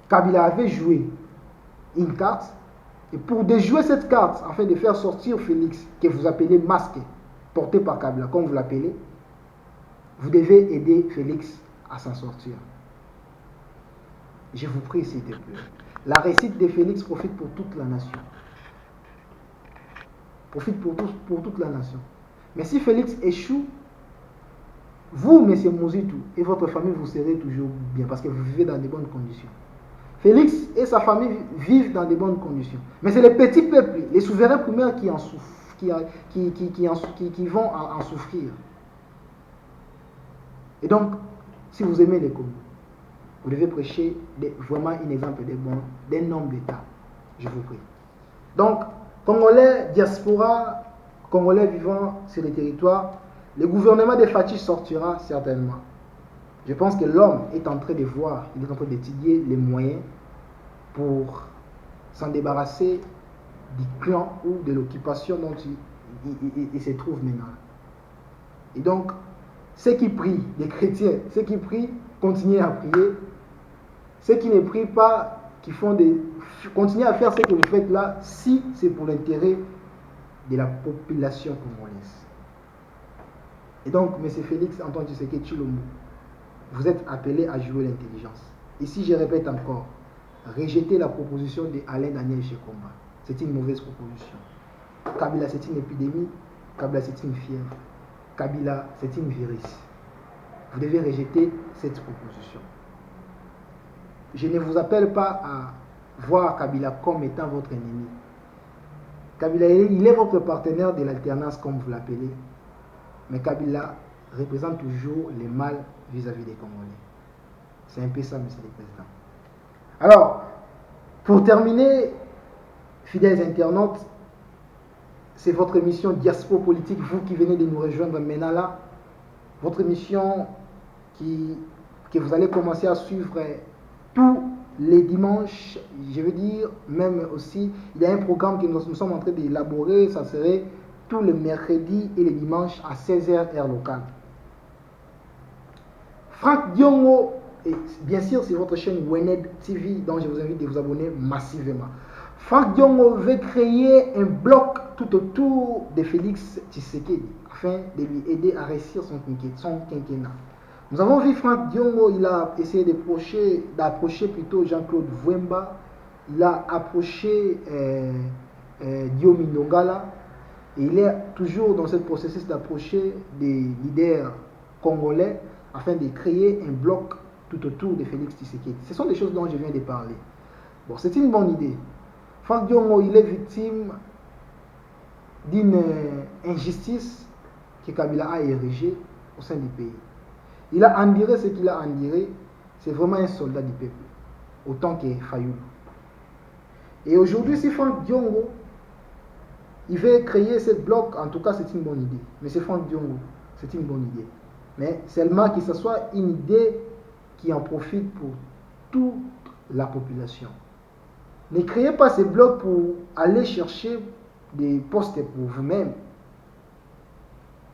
Kabila avait joué une carte. Et pour déjouer cette carte, afin de faire sortir Félix, que vous appelez masqué, porté par Kabila, comme vous l'appelez, vous devez aider Félix à s'en sortir. Je vous prie, s'il te plaît. La réussite de Félix profite pour toute la nation. Profite pour toute la nation. Mais si Félix échoue, vous, M. Mouzitou, et votre famille, vous serez toujours bien, parce que vous vivez dans de bonnes conditions. Félix et sa famille vivent dans de bonnes conditions. Mais c'est les petits peuples, les souverains primaires qui vont en souffrir. Et donc, si vous aimez les Congos, vous devez prêcher vraiment un exemple d'un homme d'État. Je vous prie. Donc, Congolais, diaspora, Congolais vivant sur les territoires, le gouvernement de Fachi sortira certainement. Je pense que l'homme est en train de voir, il est en train d'étudier les moyens pour s'en débarrasser du clan ou de l'occupation dont il se trouve maintenant. Et donc, ceux qui prient, les chrétiens, ceux qui prient, continuez à prier. Ceux qui ne prient pas, continuez à faire ce que vous faites là, si c'est pour l'intérêt de la population congolaise. Et donc, M. Félix Antoine Tshisekedi Tshilombo, vous êtes appelé à jouer l'intelligence. Ici, je répète encore, rejetez la proposition d'Alain Daniel Chekomba. C'est une mauvaise proposition. Kabila, c'est une épidémie. Kabila, c'est une fièvre. Kabila, c'est une virus. Vous devez rejeter cette proposition. Je ne vous appelle pas à voir Kabila comme étant votre ennemi. Kabila, il est votre partenaire de l'alternance, comme vous l'appelez. Mais Kabila représente toujours le mal vis-à-vis des Congolais. C'est un peu ça, monsieur le Président. Alors, pour terminer, fidèles internautes, c'est votre émission Diaspora Politique, vous qui venez de nous rejoindre maintenant là. Votre émission que vous allez commencer à suivre tous les dimanches, je veux dire, même aussi, il y a un programme que nous sommes en train d'élaborer, ça serait tous les mercredis et les dimanches à 16h heure locale. Franck Diongo, et bien sûr c'est votre chaîne Wened TV, dont je vous invite à vous abonner massivement. Franck Diongo veut créer un bloc tout autour de Félix Tshisekedi afin de lui aider à réussir son quinquennat. Nous avons vu Franck Diongo, il a essayé d'approcher plutôt Jean-Claude Vwemba, il a approché Diomi Ndongala, et il est toujours dans ce processus d'approcher des leaders congolais afin de créer un bloc tout autour de Félix Tshisekedi. Ce sont des choses dont je viens de parler. Bon, c'est une bonne idée. Franck Diongo, il est victime d'une injustice que Kabila a érigée au sein du pays. Il a enduré ce qu'il a enduré. C'est vraiment un soldat du peuple, autant que Fayoulou. Et aujourd'hui, si Franck Diongo, il veut créer ce bloc, en tout cas, c'est une bonne idée. Mais c'est Franck Diongo, c'est une bonne idée. Mais seulement que ce soit une idée qui en profite pour toute la population. Ne créez pas ces blocs pour aller chercher des postes pour vous-même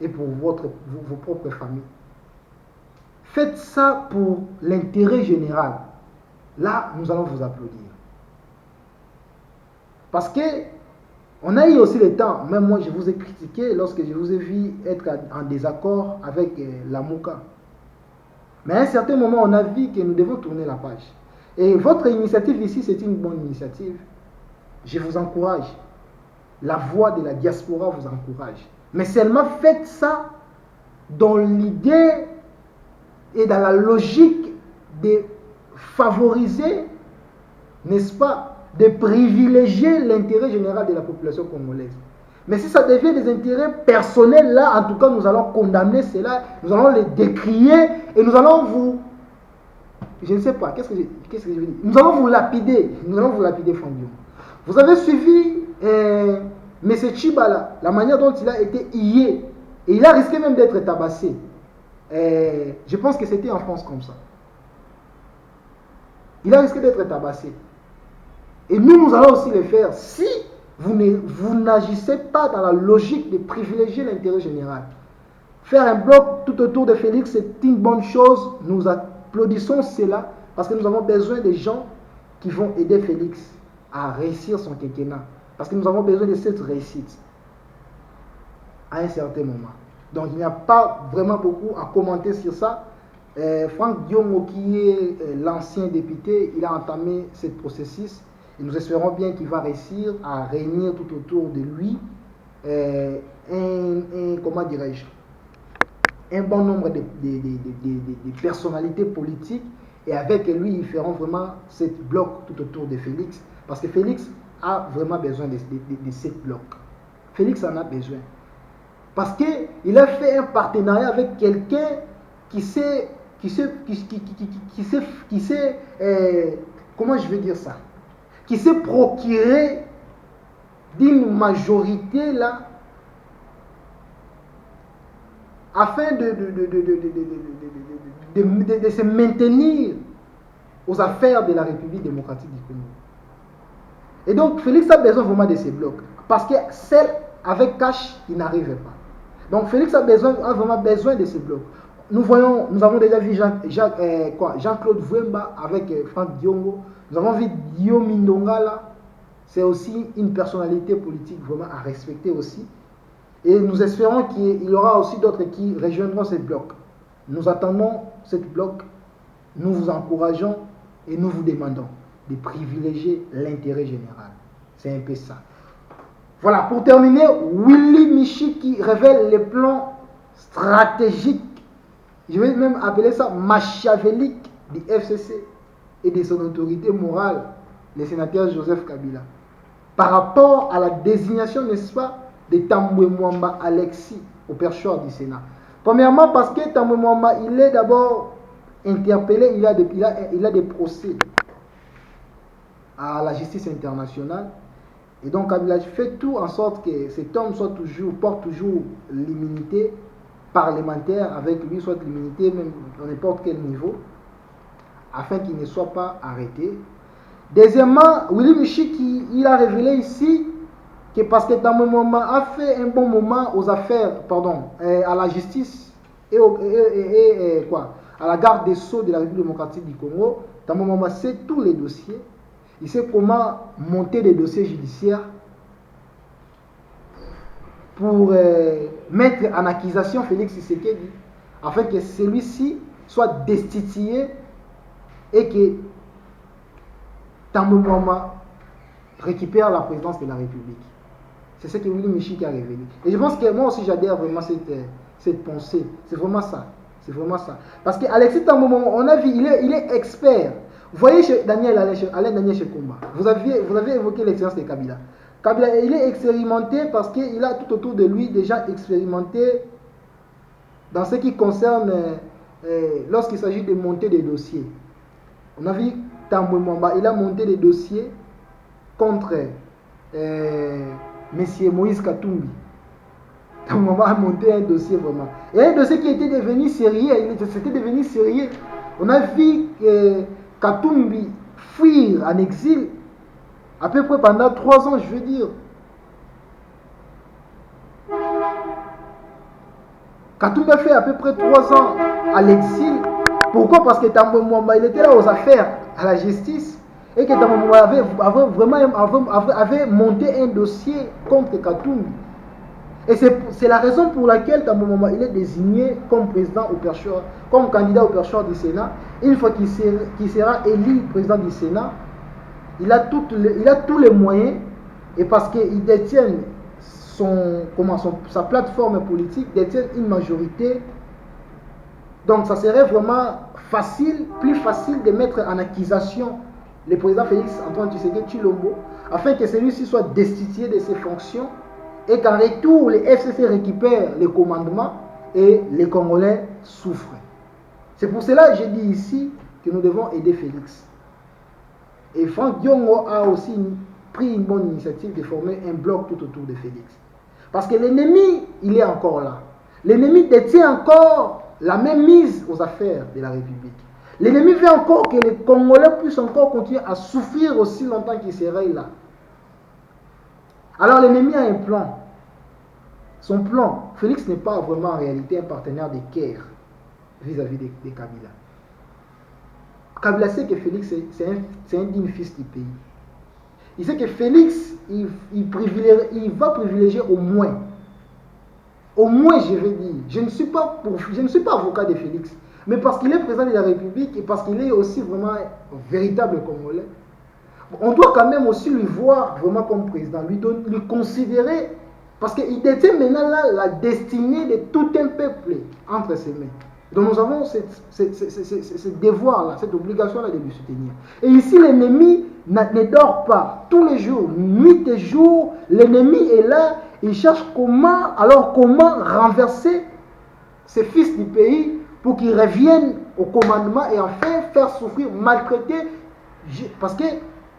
et pour vos propres familles. Faites ça pour l'intérêt général. Là, nous allons vous applaudir. Parce que on a eu aussi le temps, même moi je vous ai critiqué lorsque je vous ai vu être en désaccord avec la Mouka. Mais à un certain moment, on a vu que nous devons tourner la page. Et votre initiative ici, c'est une bonne initiative. Je vous encourage. La voix de la diaspora vous encourage. Mais seulement faites ça dans l'idée et dans la logique de favoriser, n'est-ce pas, de privilégier l'intérêt général de la population congolaise. Mais si ça devient des intérêts personnels, là, en tout cas, nous allons condamner cela, nous allons les décrier et nous allons vous... Je ne sais pas, qu'est-ce que je veux dire? Nous allons vous lapider, Franck Diongo. Vous avez suivi M. Tshibala, la manière dont il a été hié, et il a risqué même d'être tabassé. Je pense que c'était en France comme ça. Il a risqué d'être tabassé. Et nous allons aussi le faire si vous n'agissez pas dans la logique de privilégier l'intérêt général. Faire un bloc tout autour de Félix, c'est une bonne chose. Nous applaudissons cela parce que nous avons besoin de gens qui vont aider Félix à réussir son quinquennat. Parce que nous avons besoin de cette réussite à un certain moment. Donc il n'y a pas vraiment beaucoup à commenter sur ça. Franck Diongo, qui est l'ancien député, il a entamé ce processus. Et nous espérons bien qu'il va réussir à réunir tout autour de lui comment dirais-je, un bon nombre de personnalités politiques. Et avec lui, ils feront vraiment ce bloc tout autour de Félix. Parce que Félix a vraiment besoin de ce bloc. Félix en a besoin. Parce qu'il a fait un partenariat avec quelqu'un qui sait, comment je vais dire ça, qui s'est procuré d'une majorité là, afin de se maintenir aux affaires de la République démocratique du Congo. Et donc Félix a besoin vraiment de ces blocs, parce que celle avec cash, il n'arrivait pas. Donc Félix a vraiment besoin de ces blocs. Nous avons déjà vu Jean-Claude Vwemba avec Franck Diongo. Nous avons vu Diomi Ndongala. C'est aussi une personnalité politique vraiment à respecter aussi. Et nous espérons qu'il y aura aussi d'autres qui rejoindront ce bloc. Nous attendons ce bloc. Nous vous encourageons et nous vous demandons de privilégier l'intérêt général. C'est un peu ça. Voilà, pour terminer, Willy Michi qui révèle les plans stratégiques, je vais même appeler ça machiavélique du FCC et de son autorité morale, le sénateur Joseph Kabila, par rapport à la désignation, n'est-ce pas, de Tambwe Mwamba Alexis au perchoir du Sénat. Premièrement, parce que Tambwe Mwamba, il est d'abord interpellé, il a des procès à la justice internationale. Et donc, Kabila fait tout en sorte que cet homme porte toujours l'immunité parlementaire avec lui, soit l'immunité même à n'importe quel niveau, afin qu'il ne soit pas arrêté. Deuxièmement, Willy Michi, il a révélé ici que parce que dans le moment a fait un bon moment aux affaires, à la justice et à la garde des sceaux de la République démocratique du Congo, dans le moment sait tous les dossiers, il sait comment monter des dossiers judiciaires pour mettre en accusation Félix Tshisekedi, afin que celui-ci soit destitué et que Tambwe Mwamba récupère la présidence de la République. C'est ce que Willy Michi a révélé. Et je pense que moi aussi j'adhère vraiment cette pensée. C'est vraiment ça. C'est vraiment ça. Parce qu'Alexis Tambwe Mwamba, on a vu, il est expert. Vous voyez chez Alain Daniel Shekomba, vous avez évoqué l'expérience de Kabila. Kabila, il est expérimenté parce qu'il a tout autour de lui déjà expérimenté dans ce qui concerne lorsqu'il s'agit de monter des dossiers. On a vu Tambwe Mwamba, il a monté des dossiers contre M. Moïse Katumbi. Tambwe Mwamba a monté un dossier vraiment. Et un dossier qui était devenu sérieux, c'était devenu sérieux. On a vu Katumbi fuir en exil à peu près pendant 3 ans, je veux dire. Katumbi a fait à peu près 3 ans à l'exil. Pourquoi? Parce que Tambwe Mwamba, il était là aux affaires, à la justice, et que Tambwe Mwamba avait monté un dossier contre Katumbi. Et c'est la raison pour laquelle Tambwe Mwamba il est désigné comme président au perchoir, comme candidat au perchoir du Sénat. Une fois qu'il sera élu président du Sénat, il a tous les moyens, et parce qu'il détient sa plateforme politique, détient une majorité. Donc ça serait vraiment plus facile de mettre en accusation le président Félix Antoine Tshisekedi Tshilombo, afin que celui-ci soit destitué de ses fonctions et qu'en retour, les FCC récupèrent les commandements et les Congolais souffrent. C'est pour cela que j'ai dit ici que nous devons aider Félix. Et Franck Diongo a aussi pris une bonne initiative de former un bloc tout autour de Félix. Parce que l'ennemi, il est encore là. L'ennemi détient encore la même mise aux affaires de la République. L'ennemi veut encore que les Congolais puissent encore continuer à souffrir aussi longtemps qu'ils seraient là. Alors l'ennemi a un plan. Son plan, Félix n'est pas vraiment en réalité un partenaire de guerre vis-à-vis de Kabila. Kabila sait que Félix c'est un digne fils du pays. Il sait que Félix, il va privilégier au moins. Au moins, je vais dire, je ne suis pas avocat de Félix, mais parce qu'il est président de la République et parce qu'il est aussi vraiment un véritable Congolais, on doit quand même aussi lui voir vraiment comme président, lui considérer, parce qu'il détient maintenant là la destinée de tout un peuple entre ses mains. Donc nous avons ce devoir-là, cette obligation-là de lui soutenir. Et ici, l'ennemi ne dort pas. Tous les jours, nuit et jour, l'ennemi est là. Il cherche comment renverser ces fils du pays pour qu'ils reviennent au commandement et enfin faire souffrir, maltraiter. Parce que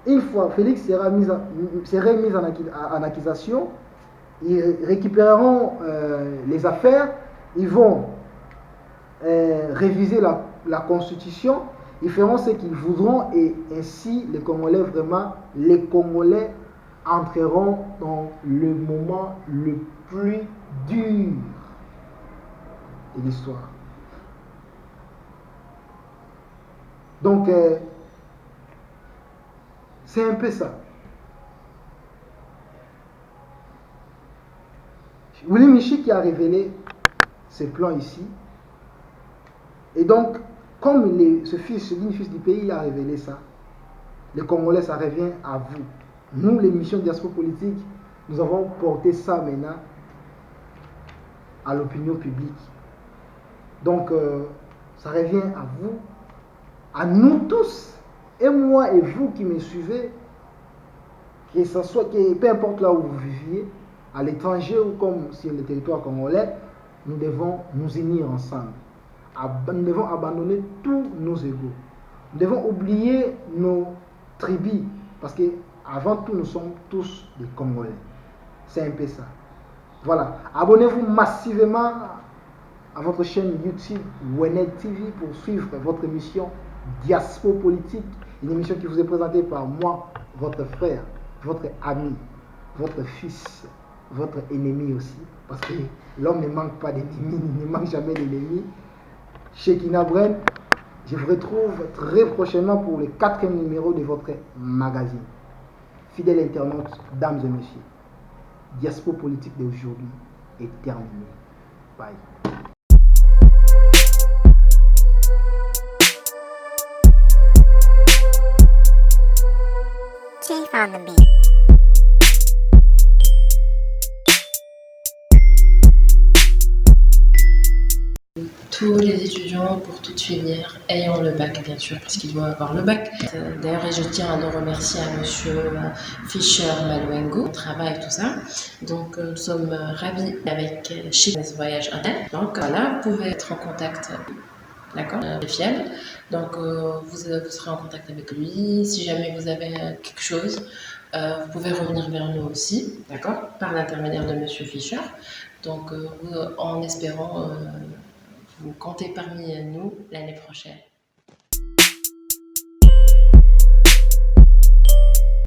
une fois Félix sera mis en accusation, ils récupéreront les affaires, ils vont réviser la constitution, ils feront ce qu'ils voudront et ainsi les Congolais entreront dans le moment le plus dur de l'histoire. Donc c'est un peu ça. Willy Michi qui a révélé ses plans ici. Et donc, comme ce fils du pays a révélé ça, les Congolais, ça revient à vous. Nous, l'émission Diaspora Politique, Nous avons porté ça maintenant à l'opinion publique. Donc, ça revient à vous, à nous tous, et moi et vous qui me suivez, que ce soit, que peu importe là où vous viviez, à l'étranger ou comme sur le territoire congolais, nous devons nous unir ensemble. Nous devons abandonner tous nos égos. Nous devons oublier nos tribus, parce que avant tout, nous sommes tous des Congolais. C'est un peu ça. Voilà. Abonnez-vous massivement à votre chaîne YouTube Wenet TV pour suivre votre émission Diaspo Politique, une émission qui vous est présentée par moi, votre frère, votre ami, votre fils, votre ennemi aussi, parce que l'homme ne manque pas d'ennemis, il ne manque jamais d'ennemis. Shekina Bren, je vous retrouve très prochainement pour le 4e numéro de votre magazine. Fidèles internautes, dames et messieurs, Diaspo Politique d'aujourd'hui est terminé. Bye. Chief on the beat. Tous les étudiants pour toute filière ayant le bac, bien sûr, parce qu'ils doivent avoir le bac. D'ailleurs, et je tiens à nous remercier à monsieur Fischer Maluengo, le travail, tout ça. Donc, nous sommes ravis avec chez Voyage Inter. Donc, là, vous pouvez être en contact, d'accord, fiable. Donc, vous serez en contact avec lui. Si jamais vous avez quelque chose, vous pouvez revenir vers nous aussi, d'accord, par l'intermédiaire de monsieur Fischer. Donc, en espérant vous comptez parmi nous l'année prochaine.